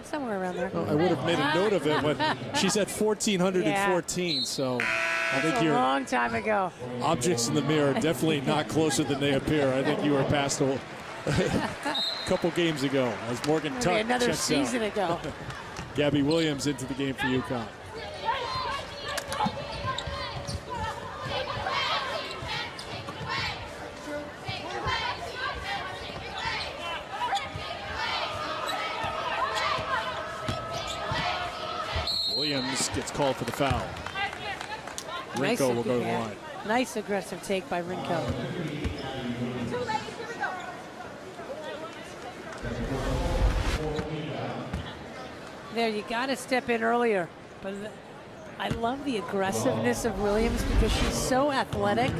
Somewhere around there. Oh, I would have made a note of it when she's at 1,414. So I think That's a your long time ago. objects in the mirror are definitely not closer than they appear. I think you were past a couple games ago as Morgan Maybe Tuck another checks season out. ago. Gabby Williams into the game for UConn. Williams gets called for the foul. Rinko will go to the line. Nice aggressive take by Rinko. There, you got to step in earlier. But I love the aggressiveness of Williams because she's so athletic.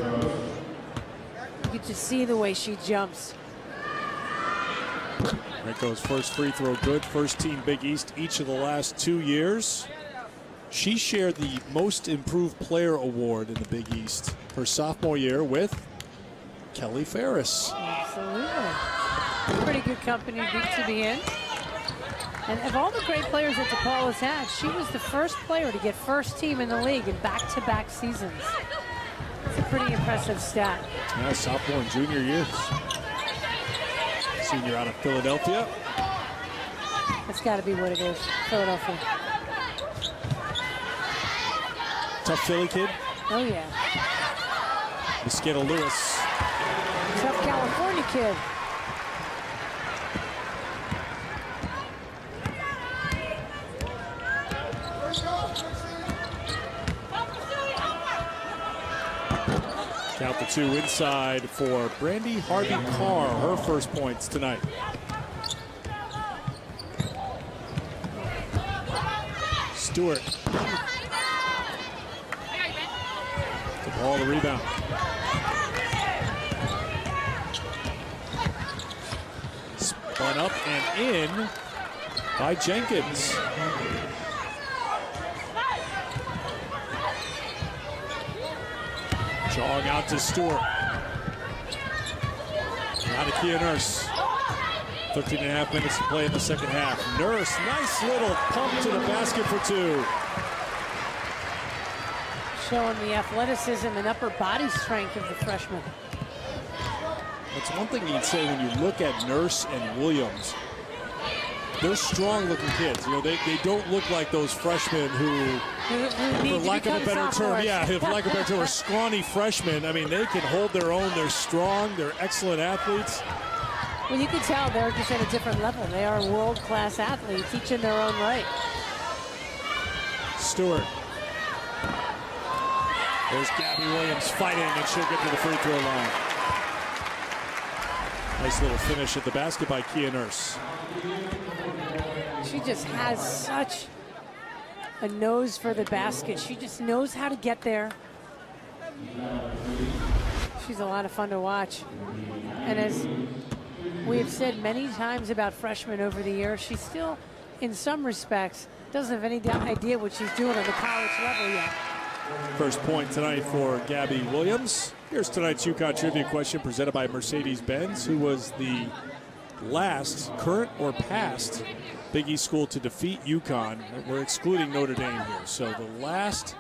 You can just see the way she jumps. Rinko's first free throw good. First team Big East each of the last 2 years. She shared the Most Improved Player Award in the Big East her sophomore year with Kelly Ferris. Absolutely. Pretty good company to be in. And of all the great players that DePaul has had, she was the first player to get first team in the league in back-to-back seasons. It's a pretty impressive stat. Yeah, sophomore and junior years. Senior out of Philadelphia. That's got to be what it is, Philadelphia. Tough Philly kid. Oh, yeah. Mosquito Lewis. Tough California kid. Count the 2 inside for Brandy Harvey-Carr. Her first points tonight. Stewart. DePaul the rebound. Spun up and in by Jenkins. Jog out to Stewart. Out of Kia Nurse. 13.5 minutes to play in the second half. Nurse, nice little pump to the basket for 2. Showing the athleticism and upper body strength of the freshman. That's one thing you'd say when you look at Nurse and Williams. They're strong-looking kids. You know, they don't look like those freshmen who for lack of a better term, for lack of a better term, are scrawny freshmen. I mean, they can hold their own. They're strong. They're excellent athletes. Well, you can tell they're just at a different level. They are world-class athletes, each in their own right. Stewart. There's Gabby Williams fighting, and she'll get to the free throw line. Nice little finish at the basket by Kia Nurse. She just has such a nose for the basket. She just knows how to get there. She's a lot of fun to watch. And as we have said many times about freshmen over the years, she still, in some respects, doesn't have any idea what she's doing on the college level yet. First point tonight for Gabby Williams. Here's tonight's UConn trivia question presented by Mercedes-Benz, who was the last current or past Big East school to defeat UConn. We're excluding Notre Dame here. So the last,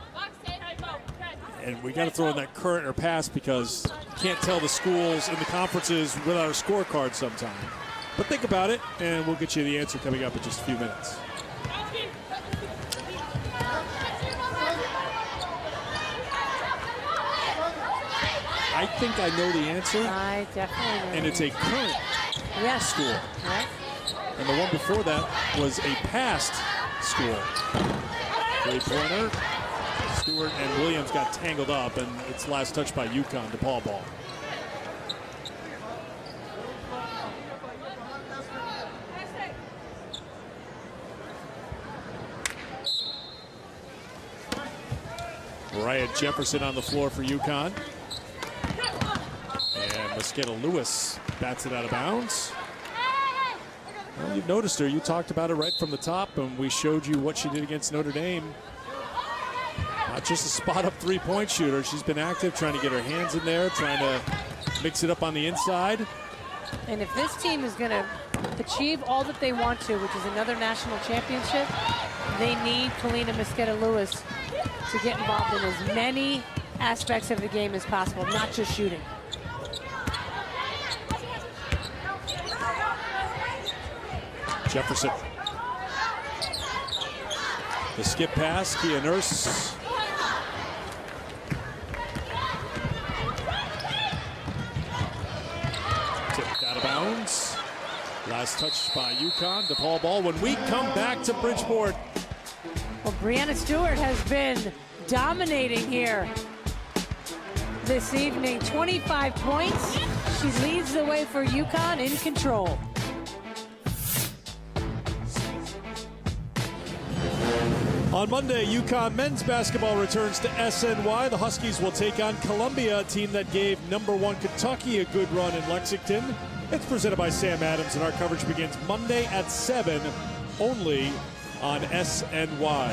and we got to throw in that current or past because you can't tell the schools in the conferences without a scorecard sometime. But think about it, and we'll get you the answer coming up in just a few minutes. I think I know the answer. I definitely know. And it's a current school. Right. And the one before that was a past school. Three-pointer. Stewart and Williams got tangled up, and it's last touched by UConn. DePaul ball. Mariah Jefferson on the floor for UConn. And Mosqueda Lewis bats it out of bounds. Well, you've noticed her. You talked about it right from the top, and we showed you what she did against Notre Dame. Not just a spot-up three-point shooter. She's been active, trying to get her hands in there, trying to mix it up on the inside. And if this team is going to achieve all that they want to, which is another national championship, they need Kalina Mosqueda Lewis to get involved in as many aspects of the game as possible, not just shooting. Jefferson. The skip pass, Kia Nurse. Tipped out of bounds. Last touch by UConn. DePaul ball. When we come back to Bridgeport. Well, Breanna Stewart has been dominating here this evening. 25 points. She leads the way for UConn in control. On Monday, UConn men's basketball returns to SNY. The Huskies will take on Columbia, a team that gave #1 Kentucky a good run in Lexington. It's presented by Sam Adams, and our coverage begins Monday at 7, only on SNY.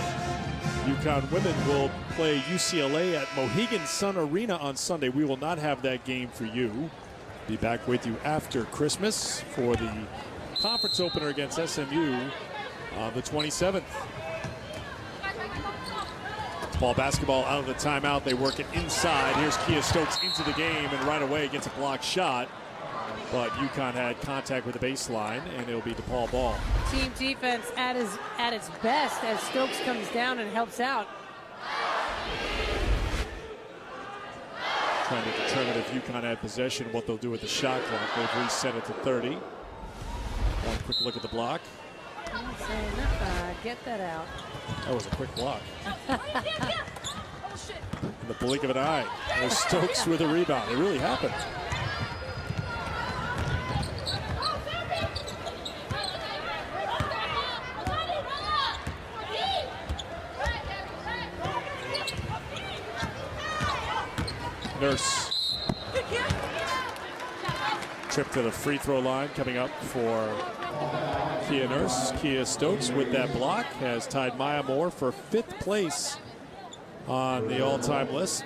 UConn women will play UCLA at Mohegan Sun Arena on Sunday. We will not have that game for you. Be back with you after Christmas for the conference opener against SMU on the 27th. Ball basketball out of the timeout. They work it inside. Here's Kia Stokes into the game, and right away gets a blocked shot. But UConn had contact with the baseline, and it'll be DePaul ball. Team defense at its best as Stokes comes down and helps out. Trying to determine if UConn had possession, what they'll do with the shot clock. They've reset it to 30. One quick look at the block. Get that out. That was a quick block. In the blink of an eye, there's Stokes with a rebound. It really happened. Nurse. Trip to the free throw line coming up for Kia Nurse. Kia Stokes with that block has tied Maya Moore for 5th place on the all-time list.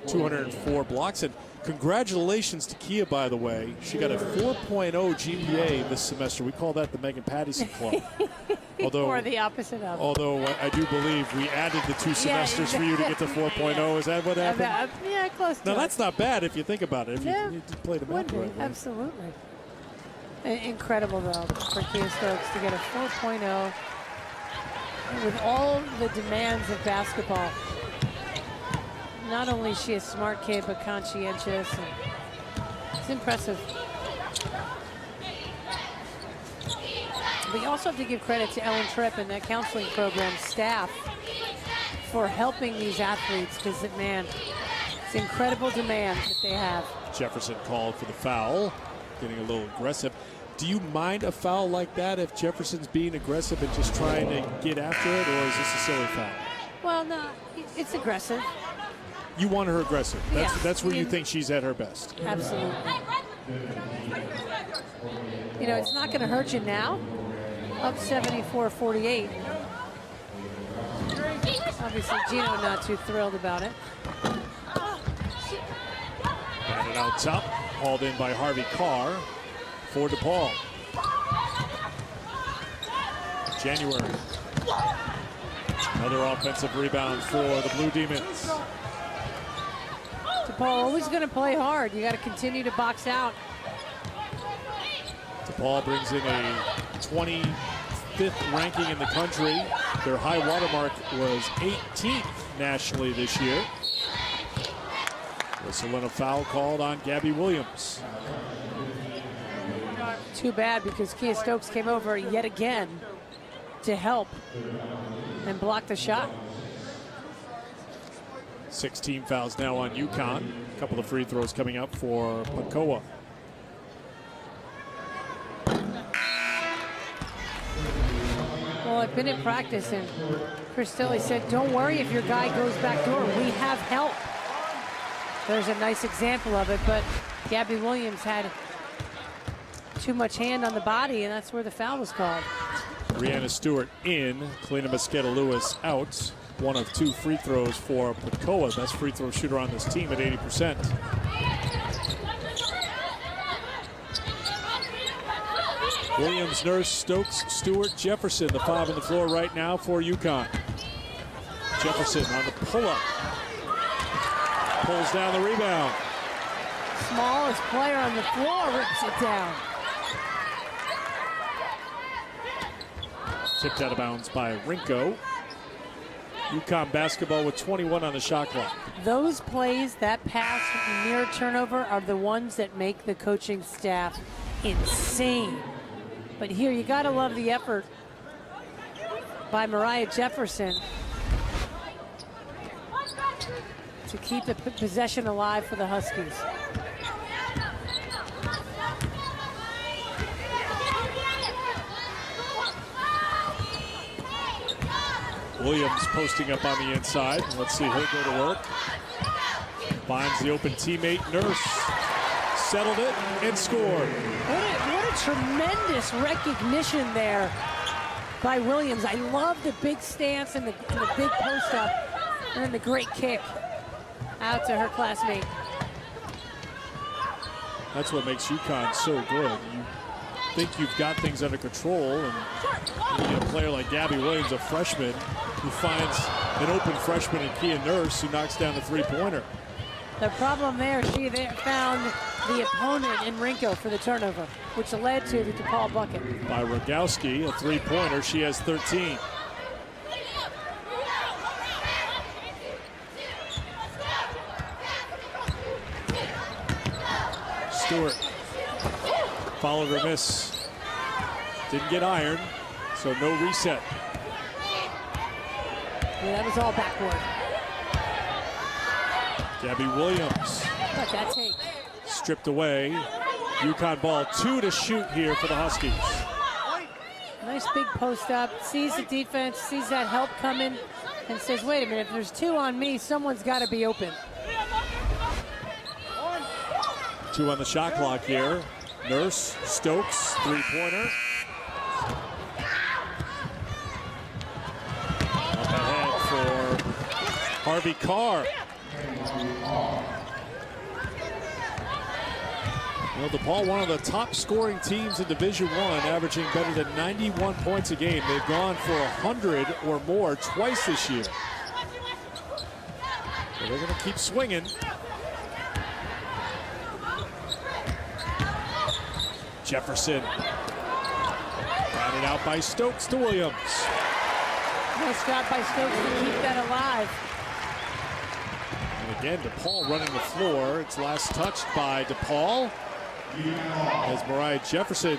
204 blocks. And congratulations to Kia, by the way. She got a 4.0 GPA this semester. We call that the Megan Pattison Club. Or the opposite of. Although I do believe we added the 2 semesters for you to get to 4.0. Is that what happened? Yeah, close to No, it. that's not bad if you think about it. If you play the math right. Absolutely. Incredible, though, for Kia Stokes to get a 4.0 with all the demands of basketball. Not only is she a smart kid, but conscientious. And it's impressive. But you also have to give credit to Ellen Tripp and that counseling program staff for helping these athletes, because, man, it's incredible demand that they have. Jefferson called for the foul, getting a little aggressive. Do you mind a foul like that if Jefferson's being aggressive and just trying to get after it, or is this a silly foul? Well, no, it's aggressive. You want her aggressive. That's where you Yeah. think she's at her best. Absolutely. You know, it's not going to hurt you now. Up 74-48. Obviously, Gino not too thrilled about it. Batted out top, hauled in by Harvey Carr for DePaul. January. Another offensive rebound for the Blue Demons. DePaul always going to play hard. You got to continue to box out. DePaul brings in a 25th ranking in the country. Their high watermark was 18th nationally this year. Whistle and a foul called on Gabby Williams. Too bad, because Kia Stokes came over yet again to help and block the shot. 16 fouls now on UConn. A couple of free throws coming up for Pacoa. Well, I've been at practice, and Chris Tilley said, don't worry if your guy goes back door. We have help. There's a nice example of it, but Gabby Williams had too much hand on the body, and that's where the foul was called. Brianna Stewart in, Kalina Mosqueda-Lewis out. One of 2 free throws for Pacoa, best free throw shooter on this team at 80%. Williams, Nurse, Stokes, Stewart, Jefferson, the 5 on the floor right now for UConn. Jefferson on the pull-up. Pulls down the rebound. Smallest player on the floor rips it down. Tipped out of bounds by Rinko. UConn basketball with 21 on the shot clock. Those plays, that pass near turnover, are the ones that make the coaching staff insane. But here, you gotta love the effort by Mariah Jefferson to keep the possession alive for the Huskies. Williams posting up on the inside. Let's see her go to work. Finds the open teammate, Nurse. Settled it and scored. What a tremendous recognition there by Williams. I love the big stance and the big post up, and then the great kick out to her classmate. That's what makes UConn so good. You think you've got things under control, and you get a player like Gabby Williams, a freshman, who finds an open freshman in Kia Nurse, who knocks down the three-pointer. The problem there, she found the opponent in Rinko for the turnover, which led to the DePaul bucket. By Rogowski, a three-pointer. She has 13. Stewart followed her miss. Didn't get iron, so no reset. Yeah, that was all backboard. Gabby Williams. Look, that take. Stripped away. UConn ball, 2 to shoot here for the Huskies. Nice big post up, sees the defense, sees that help coming, and says, wait a minute, if there's 2 on me, someone's got to be open. 2 on the shot clock here. Nurse, Stokes, three-pointer. Up ahead for Harvey Carr. Well, DePaul, one of the top scoring teams in Division I, averaging better than 91 points a game. They've gone for 100 or more twice this year. So they're going to keep swinging. Jefferson. Got it out by Stokes to Williams. Nice job by Stokes to keep that alive. And again, DePaul running the floor. It's last touched by DePaul. As Mariah Jefferson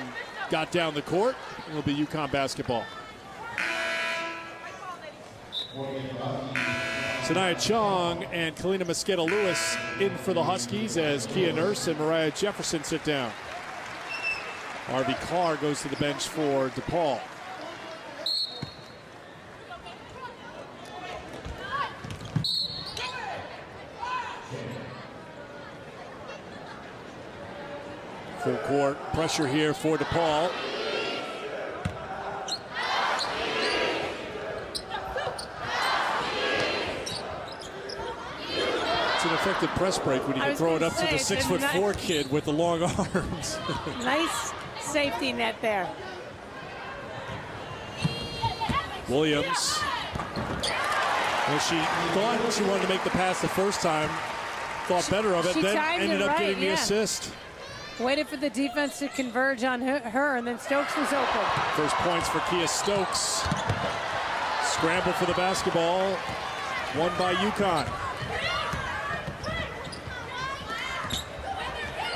got down the court, it'll be UConn basketball. Sanaya Chong and Kalina Mosqueda-Lewis in for the Huskies as Kia Nurse and Mariah Jefferson sit down. Harvey Carr goes to the bench for DePaul. Full court pressure here for DePaul. It's an effective press break when you can throw it up to the 6'4" kid with the long arms. Nice safety net there. Williams. Well, she thought she wanted to make the pass the first time. Thought better of it, then ended up getting the assist. Waited for the defense to converge on her, and then Stokes was open. First points for Kia Stokes. Scramble for the basketball. Won by UConn.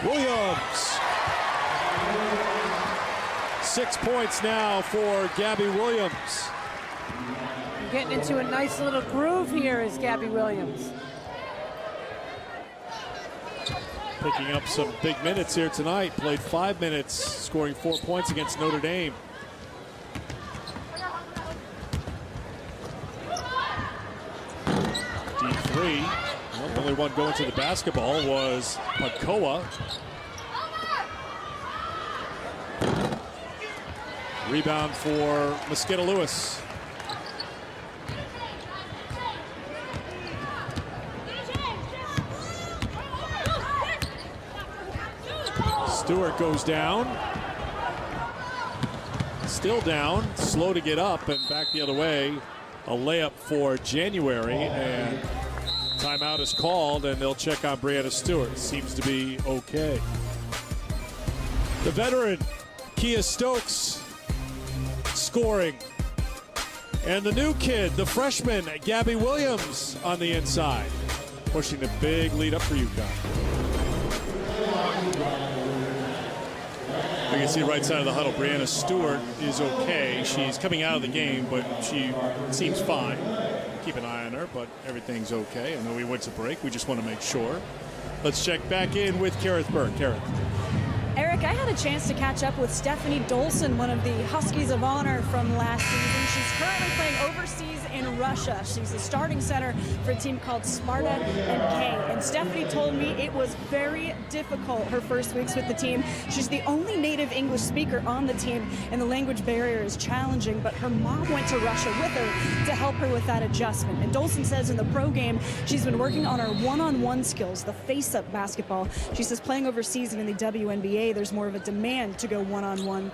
Williams. 6 points now for Gabby Williams. Getting into a nice little groove here is Gabby Williams. Picking up some big minutes here tonight. Played 5 minutes, scoring 4 points against Notre Dame. D3. Well, the only one going to the basketball was Pakoa. Rebound for Mosqueda Lewis. Stewart goes down. Still down, slow to get up and back the other way. A layup for January, and timeout is called, and they'll check on Brianna Stewart. Seems to be okay. The veteran, Kia Stokes, scoring. And the new kid, the freshman, Gabby Williams, on the inside, pushing the big lead up for UConn. You can see right side of the huddle, Brianna Stewart is okay. She's coming out of the game, but she seems fine. Keep an eye on her, but everything's okay. I know we went to break. We just want to make sure. Let's check back in with Kareth Burke. Kareth. Eric, I had a chance to catch up with Stephanie Dolson, one of the Huskies of Honor from last season. She's currently playing overseas in Russia. She's the starting center for a team called Sparta and K. And Stephanie told me it was very difficult her first weeks with the team. She's the only native English speaker on the team, and the language barrier is challenging, but her mom went to Russia with her to help her with that adjustment. And Dolson says in the pro game, she's been working on her one-on-one skills, the face-up basketball. She says playing overseas and in the WNBA, there's more of a demand to go one-on-one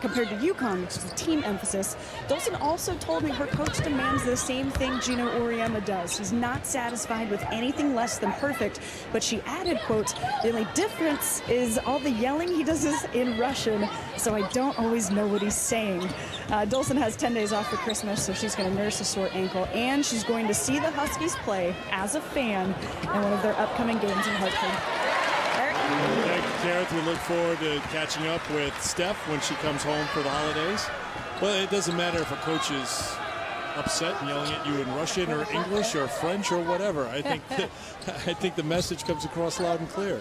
compared to UConn, which is a team emphasis. Dolson also told me her coach demands the same thing Gino Auriemma does. He's not satisfied with anything less than perfect, but she added, quote, the only difference is all the yelling he does is in Russian, so I don't always know what he's saying. Dolson has 10 days off for Christmas, so she's going to nurse a sore ankle, and she's going to see the Huskies play as a fan in one of their upcoming games in Hartford. Thank you, Kareth. We look forward to catching up with Steph when she comes home for the holidays. Well, it doesn't matter if a coach is upset and yelling at you in Russian or English or French or whatever. I think the message comes across loud and clear.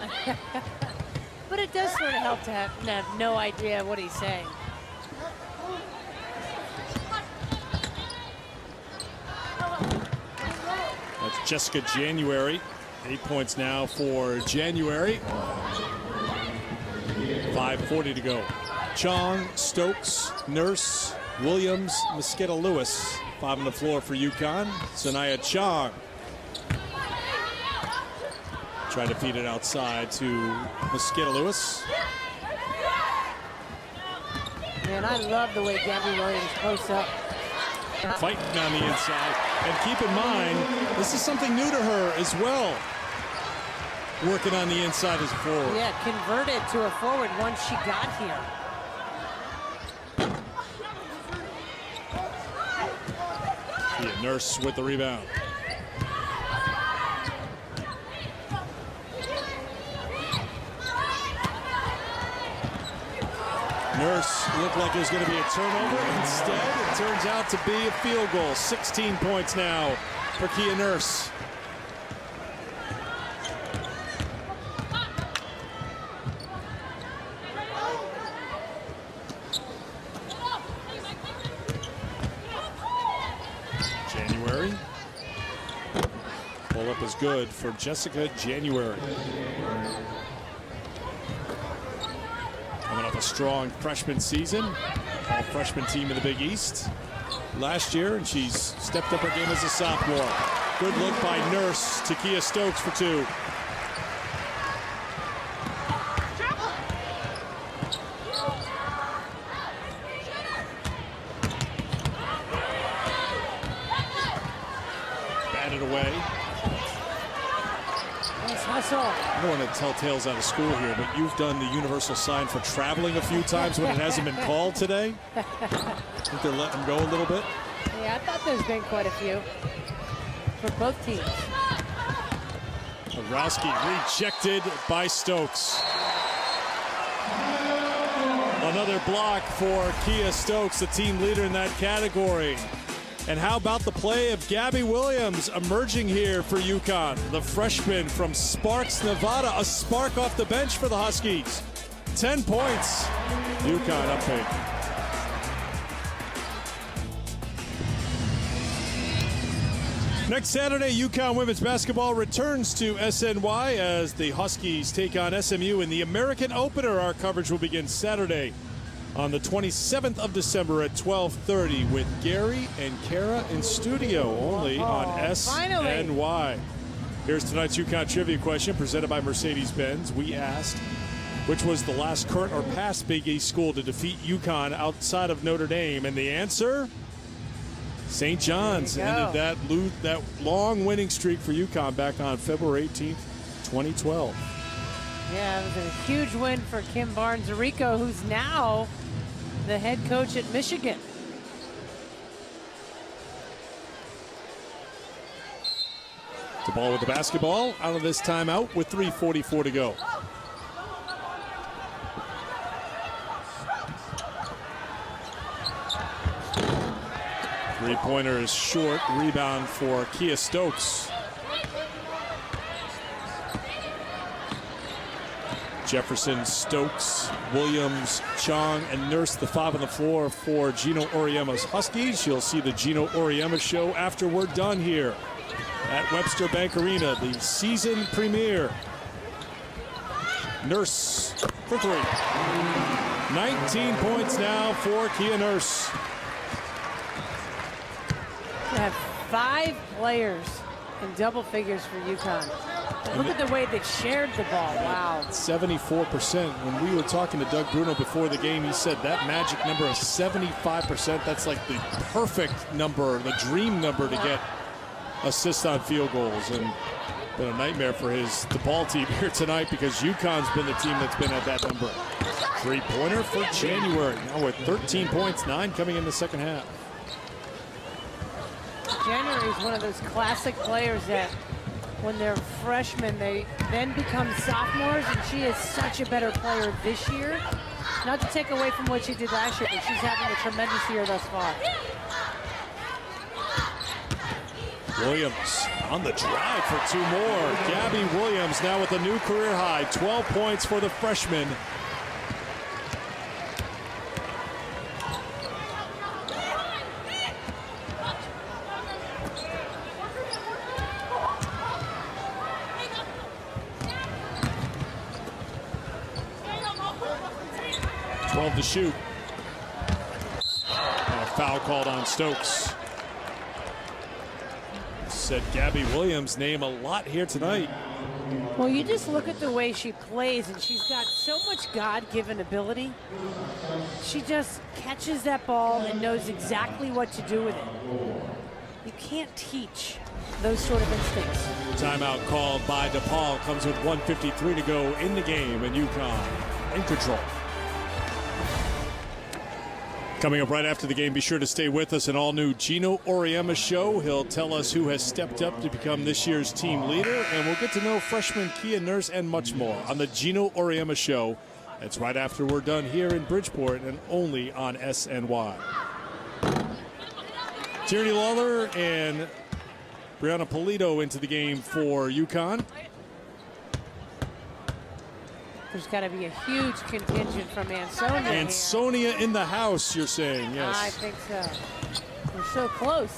But it does sort of help to have no idea what he's saying. That's Jessica January. 8 points now for January. 5:40 to go. Chong, Stokes, Nurse, Williams, Mosqueda Lewis. 5 on the floor for UConn. Sanaya Chong. Trying to feed it outside to Mosqueda Lewis. Man, I love the way Gabby Williams posts up. Fighting on the inside. And keep in mind, this is something new to her as well. Working on the inside as a forward. Yeah, converted to a forward once she got here. Yeah, Nurse with the rebound. Nurse looked like it was going to be a turnover. Instead, it turns out to be a field goal. 16 points now for Kia Nurse. January. Pull up is good for Jessica January. Coming up a strong freshman season. All freshman team in the Big East last year, and she's stepped up her game as a sophomore. Good look by Nurse to Kia Stokes for 2. Batted away. Nice hustle. I don't want to tell tales out of school here, but you've done the universal sign for traveling a few times when it hasn't been called today. I think they're letting them go a little bit. Yeah, I thought there's been quite a few for both teams. Rowski rejected by Stokes. Another block for Kia Stokes, the team leader in that category. And how about the play of Gabby Williams emerging here for UConn, the freshman from Sparks, Nevada, a spark off the bench for the Huskies. 10 points. UConn up big. Next Saturday, UConn women's basketball returns to SNY as the Huskies take on SMU in the American Opener. Our coverage will begin Saturday on the 27th of December at 12:30 with Gary and Kara in studio only on SNY. Here's tonight's UConn trivia question presented by Mercedes-Benz. We asked, which was the last current or past Big East school to defeat UConn outside of Notre Dame? And the answer, St. John's ended that long winning streak for UConn back on February 18th, 2012. Yeah, it was a huge win for Kim Barnes-Arico, who's now the head coach at Michigan. DePaul with the basketball out of this timeout with 3:44 to go. Three-pointer is short. Rebound for Kia Stokes. Jefferson, Stokes, Williams, Chong, and Nurse, the five on the floor for Gino Auriemma's Huskies. You'll see the Gino Auriemma show after we're done here at Webster Bank Arena, the season premiere. Nurse for three. 19 points now for Kia Nurse. We have 5 players in double figures for UConn. Look at the way they shared the ball. Wow. 74%. When we were talking to Doug Bruno before the game, he said that magic number of 75%, that's like the perfect number, the dream number to get assists on field goals. And been a nightmare for his DePaul team here tonight because UConn's been the team that's been at that number. Three-pointer for January. Now with 13 points, 9 coming in the second half. January is one of those classic players that when they're freshmen, they then become sophomores, and she is such a better player this year. Not to take away from what she did last year, but she's having a tremendous year thus far. Williams on the drive for 2 more. Gabby Williams now with a new career high, 12 points for the freshman. To shoot. And a foul called on Stokes. Said Gabby Williams' name a lot here tonight. Well, you just look at the way she plays, and she's got so much God-given ability. She just catches that ball and knows exactly what to do with it. You can't teach those sort of instincts. Timeout called by DePaul. Comes with 1:53 to go in the game, and UConn in control. Coming up right after the game, be sure to stay with us. An all-new Gino Auriemma show. He'll tell us who has stepped up to become this year's team leader, and we'll get to know freshman Kia Nurse and much more on the Gino Auriemma show. That's right after we're done here in Bridgeport and only on SNY. Tierney Lawler and Brianna Polito into the game for UConn. There's got to be a huge contingent from Ansonia. Ansonia in the house, you're saying, yes. I think so. We're so close.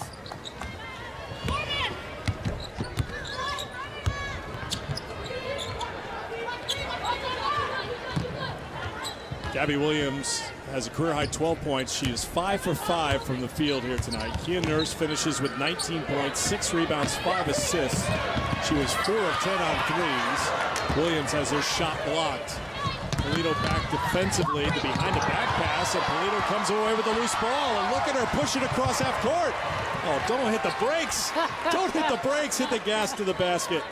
Gabby Williams has a career-high 12 points. She is 5 for 5 from the field here tonight. Kia Nurse finishes with 19 points, 6 rebounds, 5 assists. She was 4 of 10 on threes. Williams has her shot blocked. Polito back defensively to behind the back pass, and Polito comes away with a loose ball. And look at her push it across half court. Oh, don't hit the brakes. Don't hit the brakes. Hit the gas to the basket.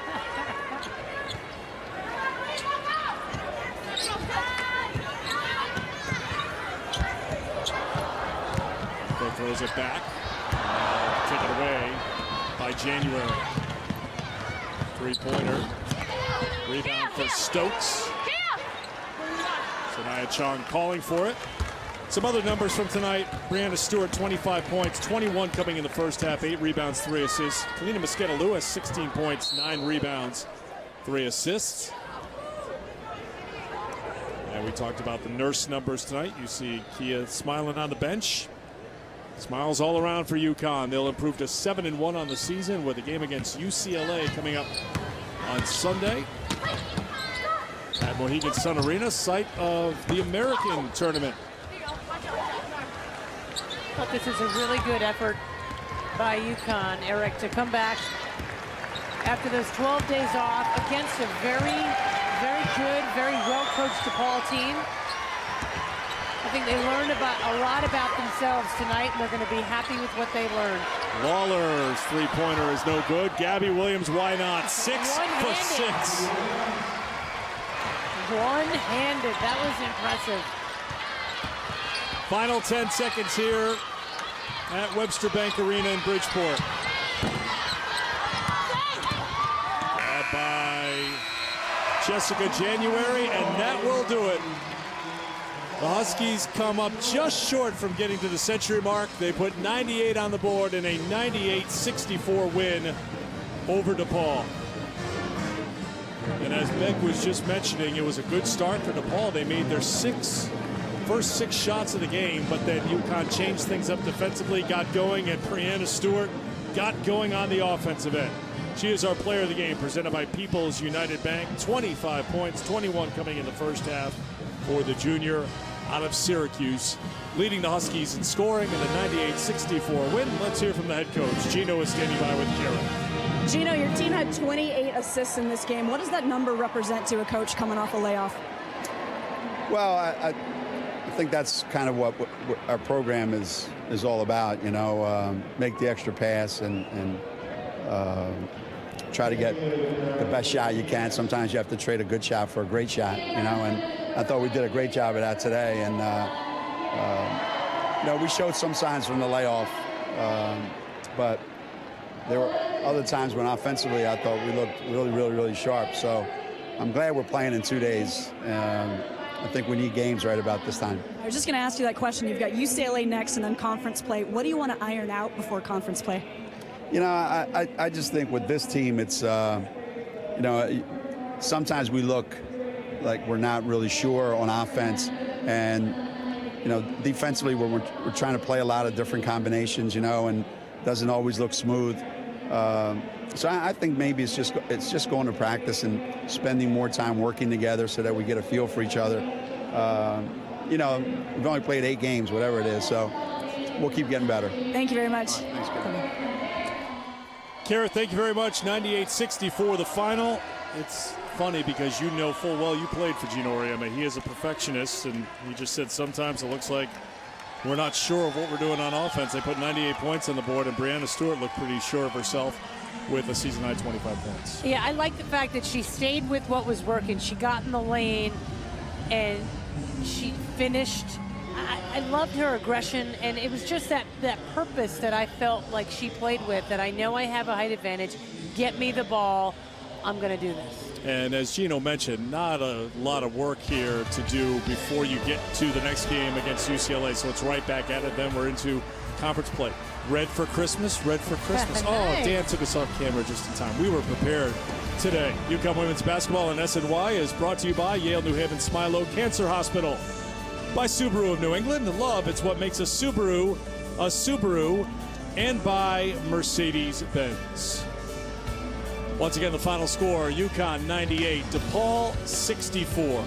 Throws it back. Taken away by January. Three-pointer. Rebound for Stokes. Sanaya Chong calling for it. Some other numbers from tonight. Brianna Stewart, 25 points, 21 coming in the first half, 8 rebounds, 3 assists. Kalina Mosqueda-Lewis, 16 points, 9 rebounds, 3 assists. And we talked about the nurse numbers tonight. You see Kia smiling on the bench. Smiles all around for UConn. They'll improve to 7-1 on the season with a game against UCLA coming up on Sunday at Mohegan Sun Arena, site of the American tournament. I thought this is a really good effort by UConn, Eric, to come back after those 12 days off against a very, very good, very well-coached DePaul team. I think they learned a lot about themselves tonight, and they're going to be happy with what they learned. Lawler's three-pointer is no good. Gabby Williams, why not? 6 for 6. One-handed. That was impressive. Final 10 seconds here at Webster Bank Arena in Bridgeport. Grabbed by Jessica January, and that will do it. The Huskies come up just short from getting to the century mark. They put 98 on the board in a 98-64 win over DePaul. And as Beck was just mentioning, it was a good start for DePaul. They made their first 6 shots of the game, but then UConn changed things up defensively, got going, and Brianna Stewart got going on the offensive end. She is our player of the game, presented by People's United Bank. 25 points, 21 coming in the first half for the junior out of Syracuse, leading the Huskies in scoring in a 98-64 win. Let's hear from the head coach. Gino is standing by with Karen. Gino, your team had 28 assists in this game. What does that number represent to a coach coming off a layoff? Well, I think that's kind of what our program is all about, you know, make the extra pass and try to get the best shot you can. Sometimes you have to trade a good shot for a great shot, you know, and I thought we did a great job of that today. And, you know, we showed some signs from the layoff, but there were other times when offensively I thought we looked really, really, really sharp. So I'm glad we're playing in 2 days. I think we need games right about this time. I was just going to ask you that question. You've got UCLA next and then conference play. What do you want to iron out before conference play? You know, I just think with this team, it's, you know, sometimes we look like we're not really sure on offense. And, you know, defensively, we're trying to play a lot of different combinations, you know, and doesn't always look smooth. So I think maybe it's just going to practice and spending more time working together so that we get a feel for each other. You know, we've only played 8 games, whatever it is, so we'll keep getting better. Thank you very much. Thanks, Karen. Kara, thank you very much. 98-64 the final. It's funny because you know full well you played for Gino Auriemma. He is a perfectionist, and he just said sometimes it looks like we're not sure of what we're doing on offense. They put 98 points on the board, and Brianna Stewart looked pretty sure of herself with a season-high 25 points. Yeah, I like the fact that she stayed with what was working. She got in the lane, and she finished. I loved her aggression, and it was just that purpose that I felt like she played with, that I know I have a height advantage. Get me the ball. I'm going to do this. And as Gino mentioned, not a lot of work here to do before you get to the next game against UCLA. So it's right back at it. Then we're into conference play. Red for Christmas, red for Christmas. Nice. Oh, Dan took us off camera just in time. We were prepared today. UConn Women's Basketball and SNY is brought to you by Yale New Haven Smilow Cancer Hospital. By Subaru of New England. Love, it's what makes a Subaru, and by Mercedes-Benz. Once again, the final score, UConn 98, DePaul 64.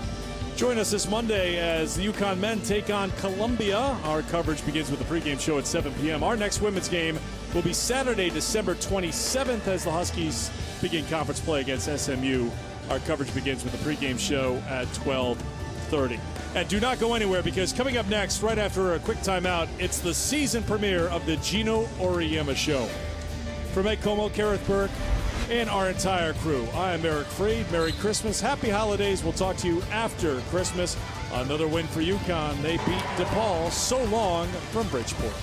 Join us this Monday as the UConn men take on Columbia. Our coverage begins with the pregame show at 7 p.m. Our next women's game will be Saturday, December 27th as the Huskies begin conference play against SMU. Our coverage begins with the pregame show at 12:30. And do not go anywhere, because coming up next, right after a quick timeout, it's the season premiere of the Gino Auriemma Show. From Ed Como, Kareth Burke, and our entire crew, I am Eric Freed. Merry Christmas. Happy holidays. We'll talk to you after Christmas. Another win for UConn. They beat DePaul. So long from Bridgeport.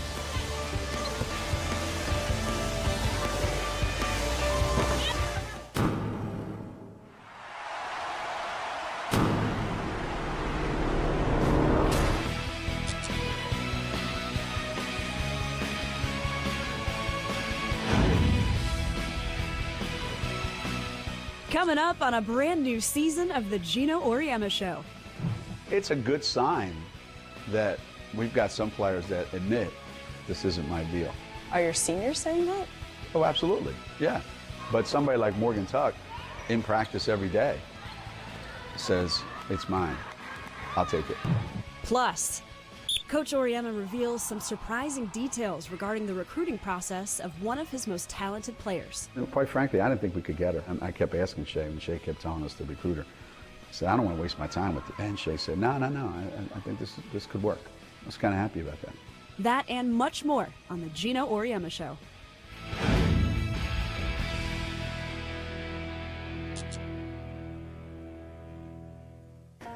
Coming up on a brand new season of the Gino Auriemma Show. It's a good sign that we've got some players that admit this isn't my deal. Are your seniors saying that? Oh, absolutely, yeah. But somebody like Morgan Tuck, in practice every day, says, it's mine, I'll take it. Plus, Coach Auriemma reveals some surprising details regarding the recruiting process of one of his most talented players. Quite frankly, I didn't think we could get her. And I kept asking Shay, and Shay kept telling us to recruit her. I said, I don't want to waste my time with it. And Shay said, no, I think this could work. I was kind of happy about that. That and much more on the Gino Auriemma Show.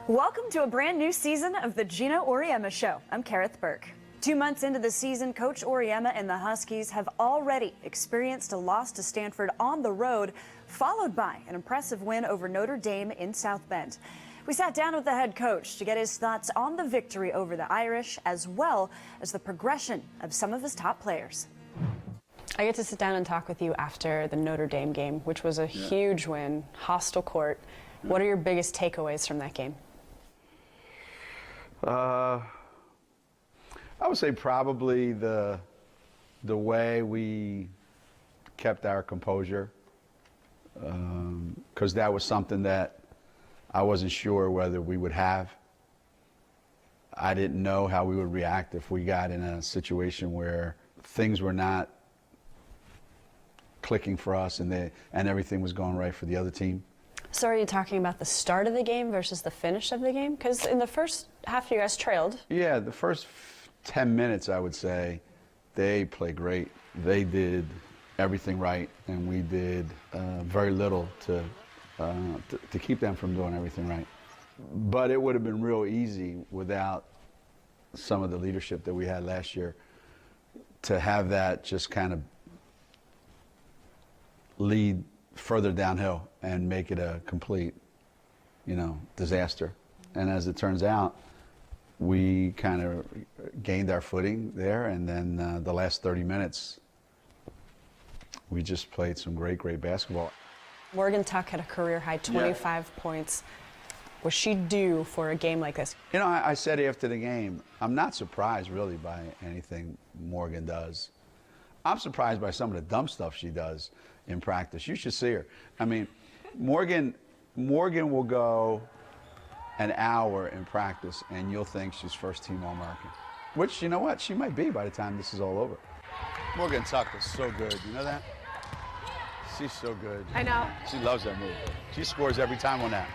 Welcome to a brand new season of the Gino Auriemma Show. I'm Kareth Burke. 2 months into the season, Coach Auriemma and the Huskies have already experienced a loss to Stanford on the road, followed by an impressive win over Notre Dame in South Bend. We sat down with the head coach to get his thoughts on the victory over the Irish, as well as the progression of some of his top players. I get to sit down and talk with you after the Notre Dame game, which was a huge win, hostile court. What are your biggest takeaways from that game? I would say probably the way we kept our composure, because that was something that I wasn't sure whether we would have. I didn't know how we would react if we got in a situation where things were not clicking for us and everything was going right for the other team. So are you talking about the start of the game versus the finish of the game? Because in the first half, you guys trailed. Yeah, the first 10 minutes, I would say, they played great. They did everything right, and we did very little to keep them from doing everything right. But it would have been real easy without some of the leadership that we had last year to have that just kind of lead further downhill and make it a complete, disaster. And as it turns out, we kind of gained our footing there, and then the last 30 minutes, we just played some great basketball. Morgan Tuck had a career-high 25 points. Was she due for a game like this? I said after the game, I'm not surprised really by anything Morgan does. I'm surprised by some of the dumb stuff she does in practice. You should see her. I mean, Morgan will go an hour in practice and you'll think she's first team All-American. Which, you know what, she might be by the time this is all over. Morgan Tuck is so good, you know that? She's so good. I know. She loves that move. She scores every time on that.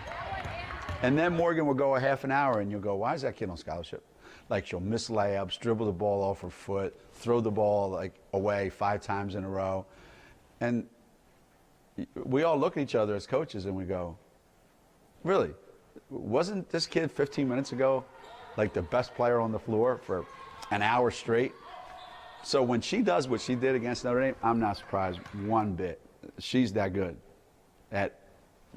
And then Morgan will go a half an hour and you'll go, why is that kid on scholarship? Like she'll miss layups, dribble the ball off her foot, throw the ball away 5 times in a row. And we all look at each other as coaches and we go, really? Wasn't this kid 15 minutes ago like the best player on the floor for an hour straight? So when she does what she did against Notre Dame, I'm not surprised one bit. She's that good at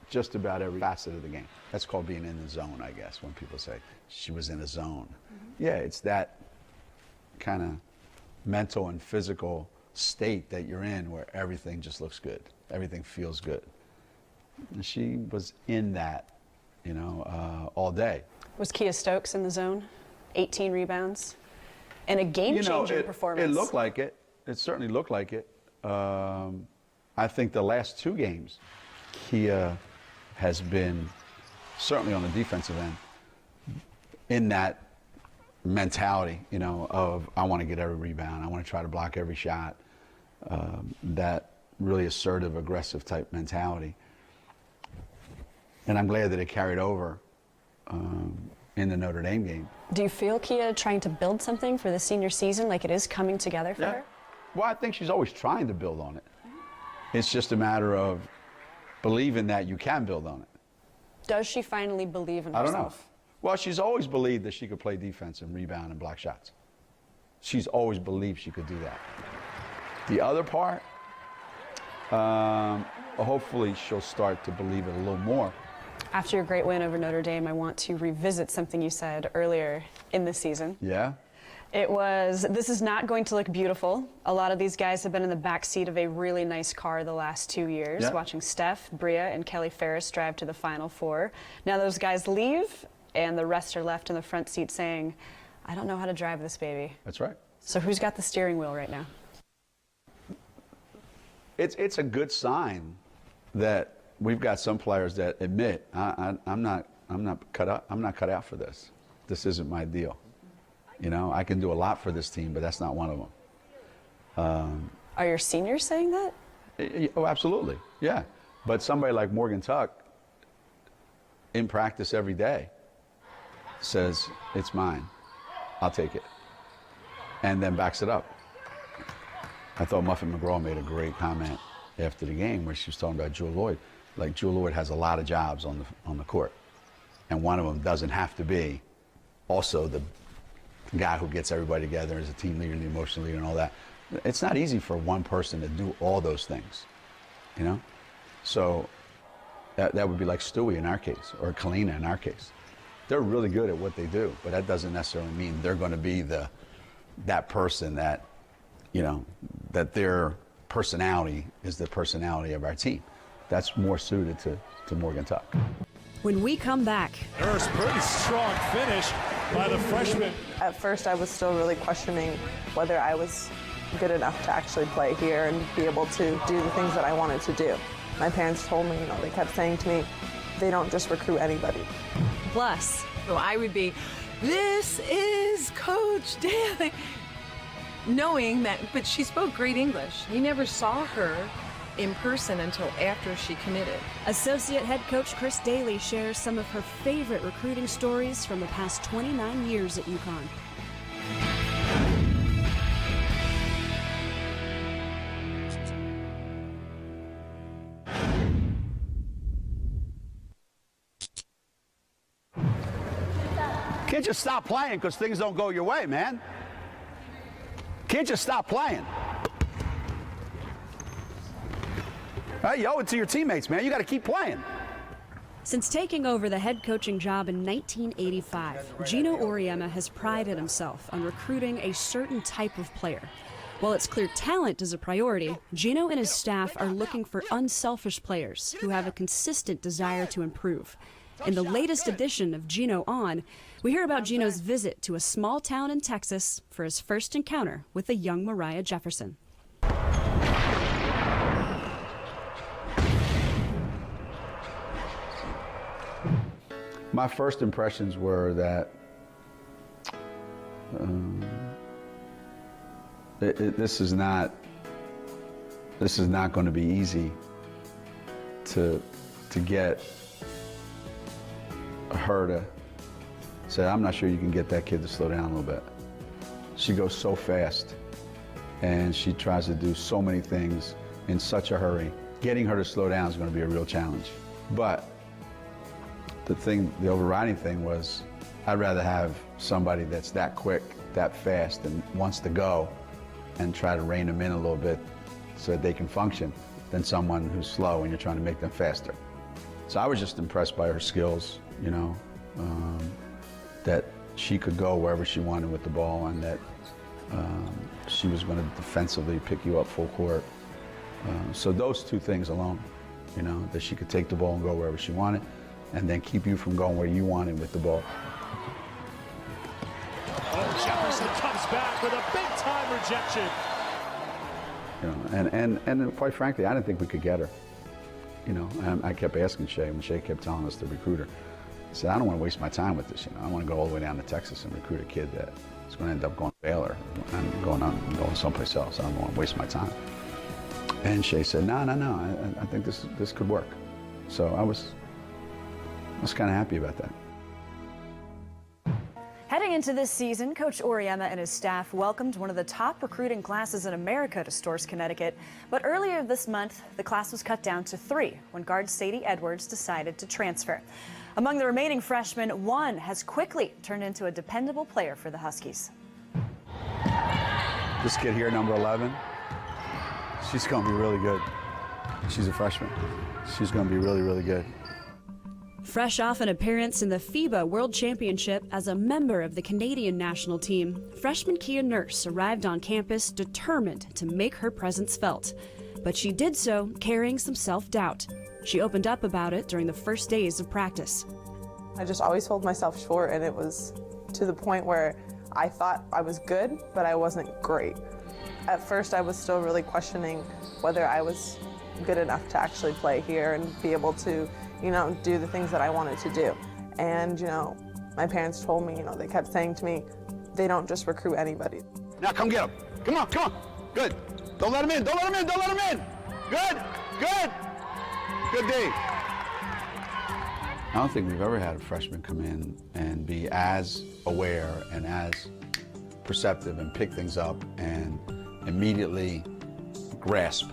just about every facet of the game. That's called being in the zone, I guess, when people say she was in a zone. Mm-hmm. Yeah, it's that kind of mental and physical state that you're in where everything just looks good. Everything feels good. And she was in that, all day. Was Kia Stokes in the zone? 18 rebounds? And a game-changing performance. It looked like it. It certainly looked like it. I think the last 2 games, Kia has been, certainly on the defensive end, in that mentality, of I want to get every rebound, I want to try to block every shot, that really assertive, aggressive type mentality. And I'm glad that it carried over in the Notre Dame game. Do you feel Kia trying to build something for the senior season, like it is coming together for her? Well, I think she's always trying to build on it. It's just a matter of believing that you can build on it. Does she finally believe in herself? I don't know. Well, she's always believed that she could play defense and rebound and block shots. She's always believed she could do that. The other part, hopefully she'll start to believe it a little more. After your great win over Notre Dame, I want to revisit something you said earlier in the season. Yeah? This is not going to look beautiful. A lot of these guys have been in the back seat of a really nice car the last 2 years, watching Steph, Bria, and Kelly Ferris drive to the Final Four. Now those guys leave, and the rest are left in the front seat saying, I don't know how to drive this baby. That's right. So who's got the steering wheel right now? It's a good sign that we've got some players that admit, I'm not cut out for this. This isn't my deal. You know, I can do a lot for this team, but that's not one of them. Are your seniors saying that? Oh, absolutely, yeah. But somebody like Morgan Tuck, in practice every day, says, it's mine, I'll take it, and then backs it up. I thought Muffin McGraw made a great comment after the game where she was talking about Jewel Lloyd. Like, Jewel Lloyd has a lot of jobs on the court, and one of them doesn't have to be also the guy who gets everybody together as a team leader and the emotional leader and all that. It's not easy for one person to do all those things, you know? So that would be like Stewie in our case, or Kalina in our case. They're really good at what they do, but that doesn't necessarily mean they're going to be that person that, you know, that their personality is the personality of our team. That's more suited to Morgan Tuck. When we come back. Nurse, pretty strong finish by the freshman. At first, I was still really questioning whether I was good enough to actually play here and be able to do the things that I wanted to do. My parents told me, you know, they kept saying to me, they don't just recruit anybody. Plus, so I would be, this is Coach Daly. Knowing that, but she spoke great English. He never saw her in person until after she committed. Associate head coach Chris Daly shares some of her favorite recruiting stories from the past 29 years at UConn. Can't just stop playing because things don't go your way, man. Can't just stop playing. Hey, you owe it to your teammates, man. You got to keep playing. Since taking over the head coaching job in 1985, Gino Auriemma has prided himself on recruiting a certain type of player. While it's clear talent is a priority, Gino and his staff are looking for unselfish players who have a consistent desire to improve. In the latest edition of Gino On, we hear about Gino's visit to a small town in Texas for his first encounter with the young Mariah Jefferson. My first impressions were that this is not going to be easy to get her to say, I'm not sure you can get that kid to slow down a little bit. She goes so fast, and she tries to do so many things in such a hurry. Getting her to slow down is going to be a real challenge. But the overriding thing was, I'd rather have somebody that's that quick, that fast, and wants to go and try to rein them in a little bit so that they can function, than someone who's slow and you're trying to make them faster. So I was just impressed by her skills, you know, that she could go wherever she wanted with the ball, and that she was going to defensively pick you up full court. So those two things alone, you know, that she could take the ball and go wherever she wanted, and then keep you from going where you wanted with the ball. Oh, Jefferson comes back with a big-time rejection. You know, and quite frankly, I didn't think we could get her. You know, and I kept asking Shea, when Shea kept telling us to recruit her. I said, I don't want to waste my time with this. You know, I want to go all the way down to Texas and recruit a kid that is going to end up going to Baylor and going someplace else. I don't want to waste my time. And Shea said, no, I think this could work. So I was kind of happy about that. Heading into this season, Coach Auriemma and his staff welcomed one of the top recruiting classes in America to Storrs, Connecticut. But earlier this month, the class was cut down to 3 when guard Sadie Edwards decided to transfer. Among the remaining freshmen, one has quickly turned into a dependable player for the Huskies. This kid here, number 11, she's going to be really good. She's a freshman. She's going to be really, really good. Fresh off an appearance in the FIBA World Championship as a member of the Canadian national team, freshman Kia Nurse arrived on campus determined to make her presence felt. But she did so carrying some self-doubt. She opened up about it during the first days of practice. I just always sold myself short, and it was to the point where I thought I was good, but I wasn't great. At first, I was still really questioning whether I was good enough to actually play here and be able to, do the things that I wanted to do. And, my parents told me, they kept saying to me, they don't just recruit anybody. Now come get him. Come on, come on. Good. Don't let him in, don't let him in, don't let him in. Good, good. Good D. I don't think we've ever had a freshman come in and be as aware and as perceptive and pick things up and immediately grasp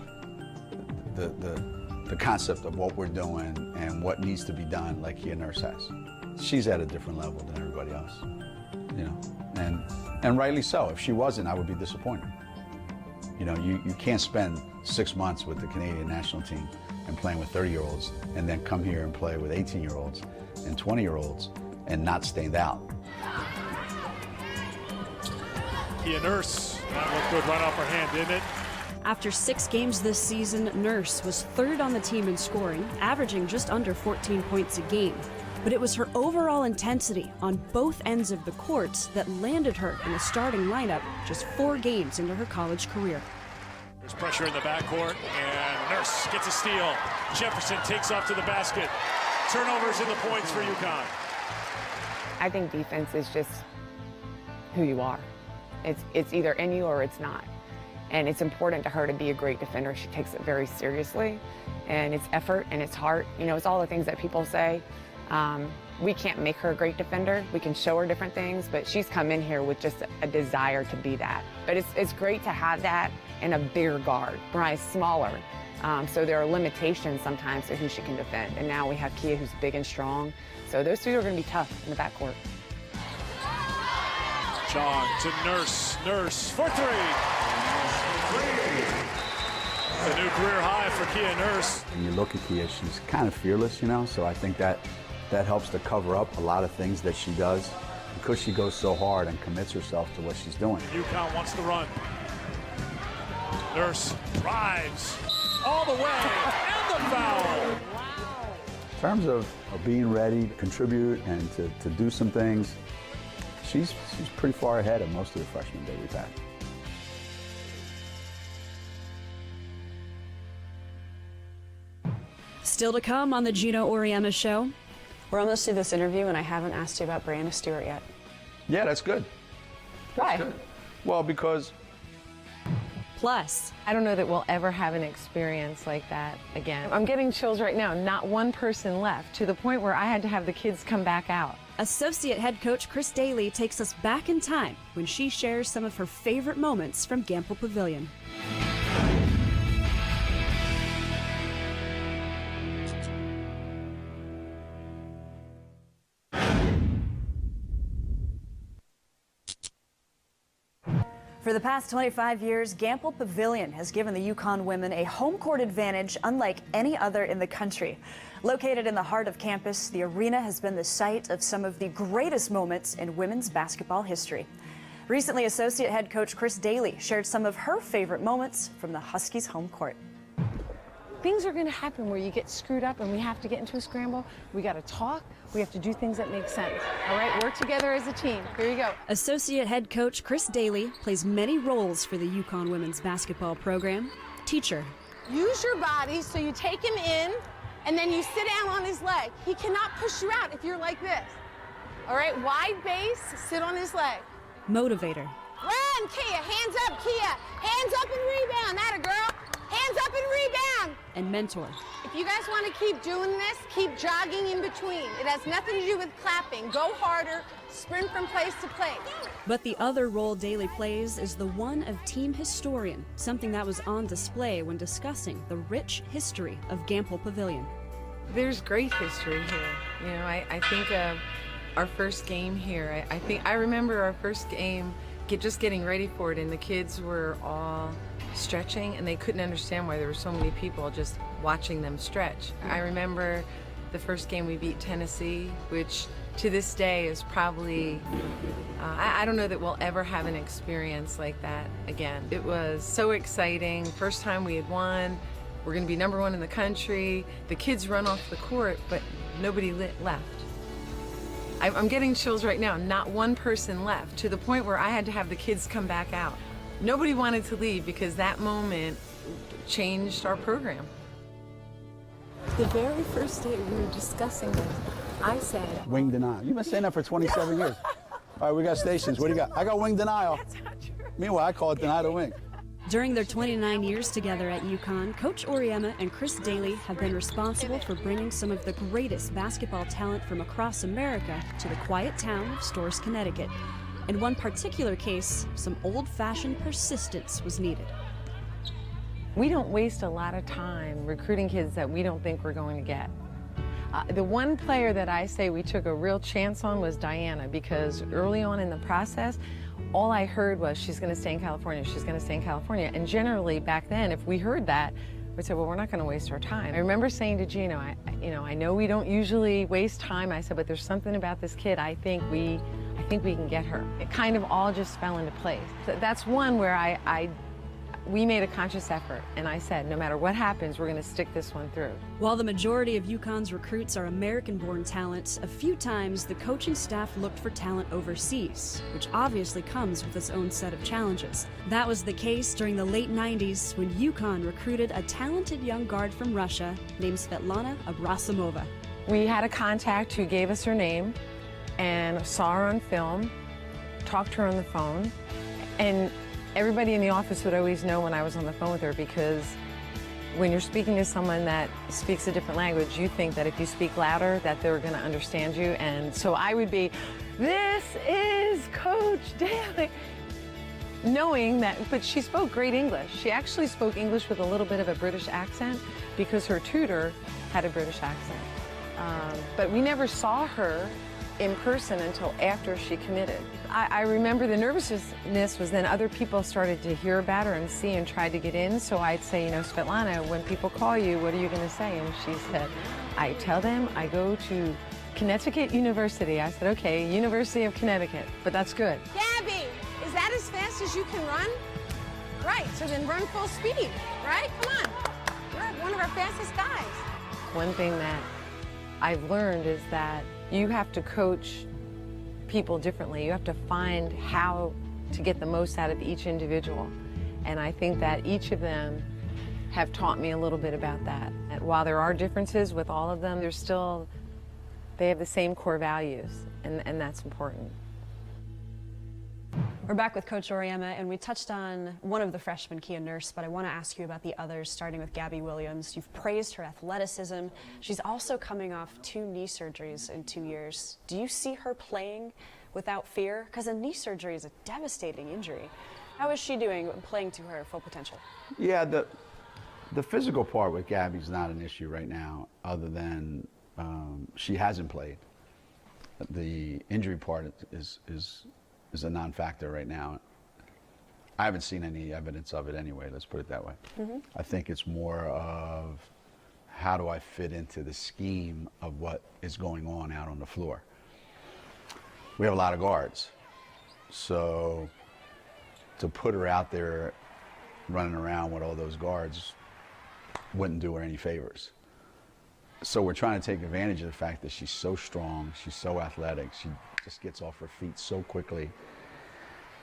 the concept of what we're doing and what needs to be done like Kia Nurse has. She's at a different level than everybody else, and rightly so. If she wasn't, I would be disappointed. You can't spend 6 months with the Canadian national team and playing with 30-year-olds and then come here and play with 18-year-olds and 20-year-olds and not stand out. Kia Nurse, that looked good right off her hand, didn't it? After 6 games this season, Nurse was third on the team in scoring, averaging just under 14 points a game. But it was her overall intensity on both ends of the court that landed her in the starting lineup just 4 games into her college career. There's pressure in the backcourt, and Nurse gets a steal. Jefferson takes off to the basket. Turnovers in the points for UConn. I think defense is just who you are. It's either in you or it's not. And it's important to her to be a great defender. She takes it very seriously, and it's effort and it's heart. It's all the things that people say. We can't make her a great defender. We can show her different things, but she's come in here with just a desire to be that. But it's great to have that in a bigger guard. Mariah's smaller, so there are limitations sometimes to who she can defend. And now we have Kia, who's big and strong. So those two are going to be tough in the backcourt. Chong to Nurse. Nurse for 3. A new career high for Kia Nurse. When you look at Kia, she's kind of fearless, so I think that helps to cover up a lot of things that she does because she goes so hard and commits herself to what she's doing. UConn wants to run. Nurse drives all the way, and the foul. In terms of being ready to contribute and to do some things, she's pretty far ahead of most of the freshmen that we've had. Still to come on the Gino Auriemma Show. We're almost through this interview, and I haven't asked you about Brianna Stewart yet. Yeah, that's good. Why? That's good. Well, because... Plus, I don't know that we'll ever have an experience like that again. I'm getting chills right now. Not one person left, to the point where I had to have the kids come back out. Associate head coach Chris Daly takes us back in time when she shares some of her favorite moments from Gamble Pavilion. For the past 25 years, Gamble Pavilion has given the UConn women a home court advantage unlike any other in the country. Located in the heart of campus, the arena has been the site of some of the greatest moments in women's basketball history. Recently, Associate head coach Chris Daly shared some of her favorite moments from the Huskies' home court. Things are going to happen where you get screwed up and we have to get into a scramble. We got to talk. We have to do things that make sense. All right, work together as a team. Here you go. Associate head coach Chris Daly plays many roles for the UConn women's basketball program. Teacher. Use your body so you take him in and then you sit down on his leg. He cannot push you out if you're like this. All right, wide base, sit on his leg. Motivator. Run, Kia, hands up, Kia. Hands up and rebound, atta girl. Hands up and rebound. And mentor. If you guys want to keep doing this, keep jogging in between. It has nothing to do with clapping. Go harder, sprint from place to place. But the other role Daly plays is the one of team historian, something that was on display when discussing the rich history of Gamble Pavilion. There's great history here. I think of our first game here. I remember our first game, just getting ready for it, and the kids were all stretching and they couldn't understand why there were so many people just watching them stretch. I remember The first game we beat Tennessee, which to this day is probably, I don't know that we'll ever have an experience like that again. It was so exciting. First time we had won. We're going to be #1 in the country. The kids run off the court, but nobody left. I'm getting chills right now. Not one person left, to the point where I had to have the kids come back out. Nobody wanted to leave because that moment changed our program. The very first day we were discussing this, I said, Wing denial. You've been saying that for 27 years. All right, we got stations. What do you got? I got wing denial. That's not true. Meanwhile, I call it deny the wing. During their 29 years together at UConn, Coach Auriemma and Chris Daly have been responsible for bringing some of the greatest basketball talent from across America to the quiet town of Storrs, Connecticut. In one particular case, some old-fashioned persistence was needed. We don't waste a lot of time recruiting kids that we don't think we're going to get. The one player that I say we took a real chance on was Diana, because early on in the process, all I heard was she's going to stay in California, she's going to stay in California. And generally back then, if we heard that, we'd say, well, we're not going to waste our time. I remember saying to Gino, I know we don't usually waste time. I said, but there's something about this kid. I think we can get her. It kind of all just fell into place. So that's one where we made a conscious effort, and I said, no matter what happens, we're going to stick this one through. While the majority of UConn's recruits are American-born talents, a few times the coaching staff looked for talent overseas, which obviously comes with its own set of challenges. That was the case during the late 90s when UConn recruited a talented young guard from Russia named Svetlana Abrasimova. We had a contact who gave us her name and saw her on film, talked to her on the phone, and everybody in the office would always know when I was on the phone with her, because when you're speaking to someone that speaks a different language, you think that if you speak louder that they're going to understand you. And so I would be, this is Coach Daly, knowing that, but she spoke great English. She actually spoke English with a little bit of a British accent because her tutor had a British accent. But we never saw her in person until after she committed. I remember the nervousness was then other people started to hear about her and see and tried to get in. So I'd say, Svetlana, when people call you, what are you going to say? And she said, I tell them I go to Connecticut University. I said, okay, University of Connecticut, but that's good. Gabby, is that as fast as you can run? Right, so then run full speed, right? Come on, you're one of our fastest guys. One thing that I've learned is that you have to coach people differently. You have to find how to get the most out of each individual. And I think that each of them have taught me a little bit about that. And while there are differences with all of them, they have the same core values, and that's important. We're back with Coach Auriemma, and we touched on one of the freshmen, Kia Nurse, but I want to ask you about the others, starting with Gabby Williams. You've praised her athleticism. She's also coming off 2 knee surgeries in 2 years. Do you see her playing without fear? Because a knee surgery is a devastating injury. How is she doing playing to her full potential? Yeah, the physical part with Gabby's not an issue right now, other than she hasn't played. The injury part is a non-factor right now. I haven't seen any evidence of it anyway, let's put it that way. Mm-hmm. I think it's more of how do I fit into the scheme of what is going on out on the floor. We have a lot of guards, so to put her out there running around with all those guards wouldn't do her any favors. So we're trying to take advantage of the fact that she's so strong, she's so athletic, she just gets off her feet so quickly,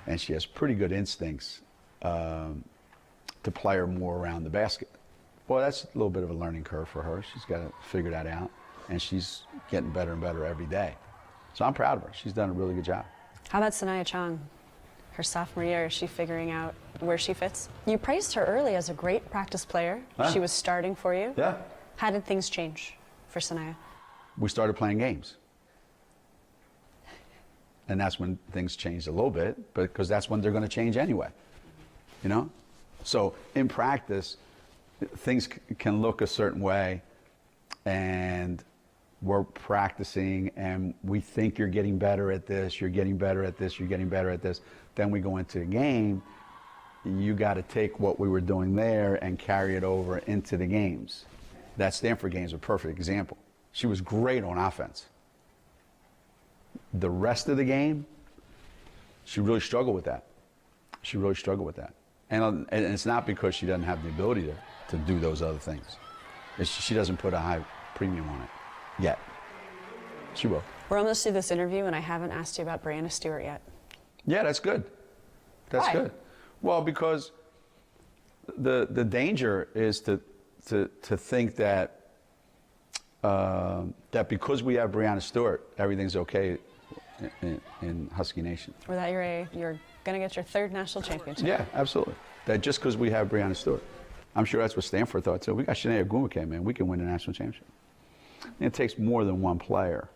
and she has pretty good instincts to play her more around the basket. Well, that's a little bit of a learning curve for her. She's got to figure that out, and she's getting better and better every day. So I'm proud of her. She's done a really good job. How about Sanaya Chong? Her sophomore year, is she figuring out where she fits? You praised her early as a great practice player. Huh? She was starting for you. Yeah. How did things change for Sanaya? We started playing games. And that's when things changed a little bit, because that's when they're going to change anyway, So in practice, things can look a certain way, and we're practicing, and we think you're getting better at this, you're getting better at this, you're getting better at this. Then we go into the game, you got to take what we were doing there and carry it over into the games. That Stanford game is a perfect example. She was great on offense. The rest of the game, she really struggled with that. She really struggled with that. And it's not because she doesn't have the ability to do those other things. She doesn't put a high premium on it yet. She will. We're almost through this interview, and I haven't asked you about Brianna Stewart yet. Yeah, that's good. That's Why? good. Well, because the danger is to think that that because we have Brianna Stewart, everything's okay in Husky Nation. Or that you're going to get your 3rd national championship. Yeah, absolutely. That just because we have Brianna Stewart. I'm sure that's what Stanford thought too. We got Shanae Ogwumike, man. We can win the national championship. And it takes more than one player.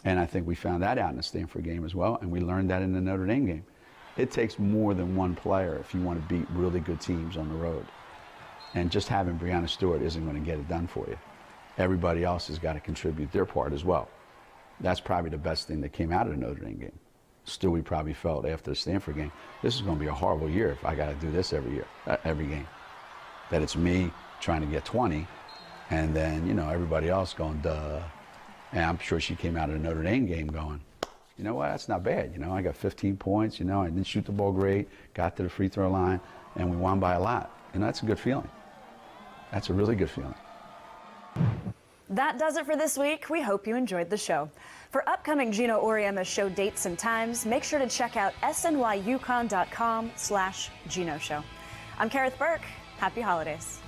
And I think we found that out in the Stanford game as well, and we learned that in the Notre Dame game. It takes more than one player if you want to beat really good teams on the road. And just having Brianna Stewart isn't going to get it done for you. Everybody else has got to contribute their part as well. That's probably the best thing that came out of the Notre Dame game. Stewie probably felt after the Stanford game, this is going to be a horrible year if I got to do this every year, every game. That it's me trying to get 20, and then, you know, everybody else going, duh. And I'm sure she came out of the Notre Dame game going, you know what, that's not bad. You know, I got 15 points, you know, I didn't shoot the ball great, got to the free throw line, and we won by a lot. And that's a good feeling. That's a really good feeling. That does it for this week. We hope you enjoyed the show. For upcoming Gino Auriemma show dates and times, make sure to check out snyucon.com/Gino Show. I'm Kareth Burke. Happy holidays.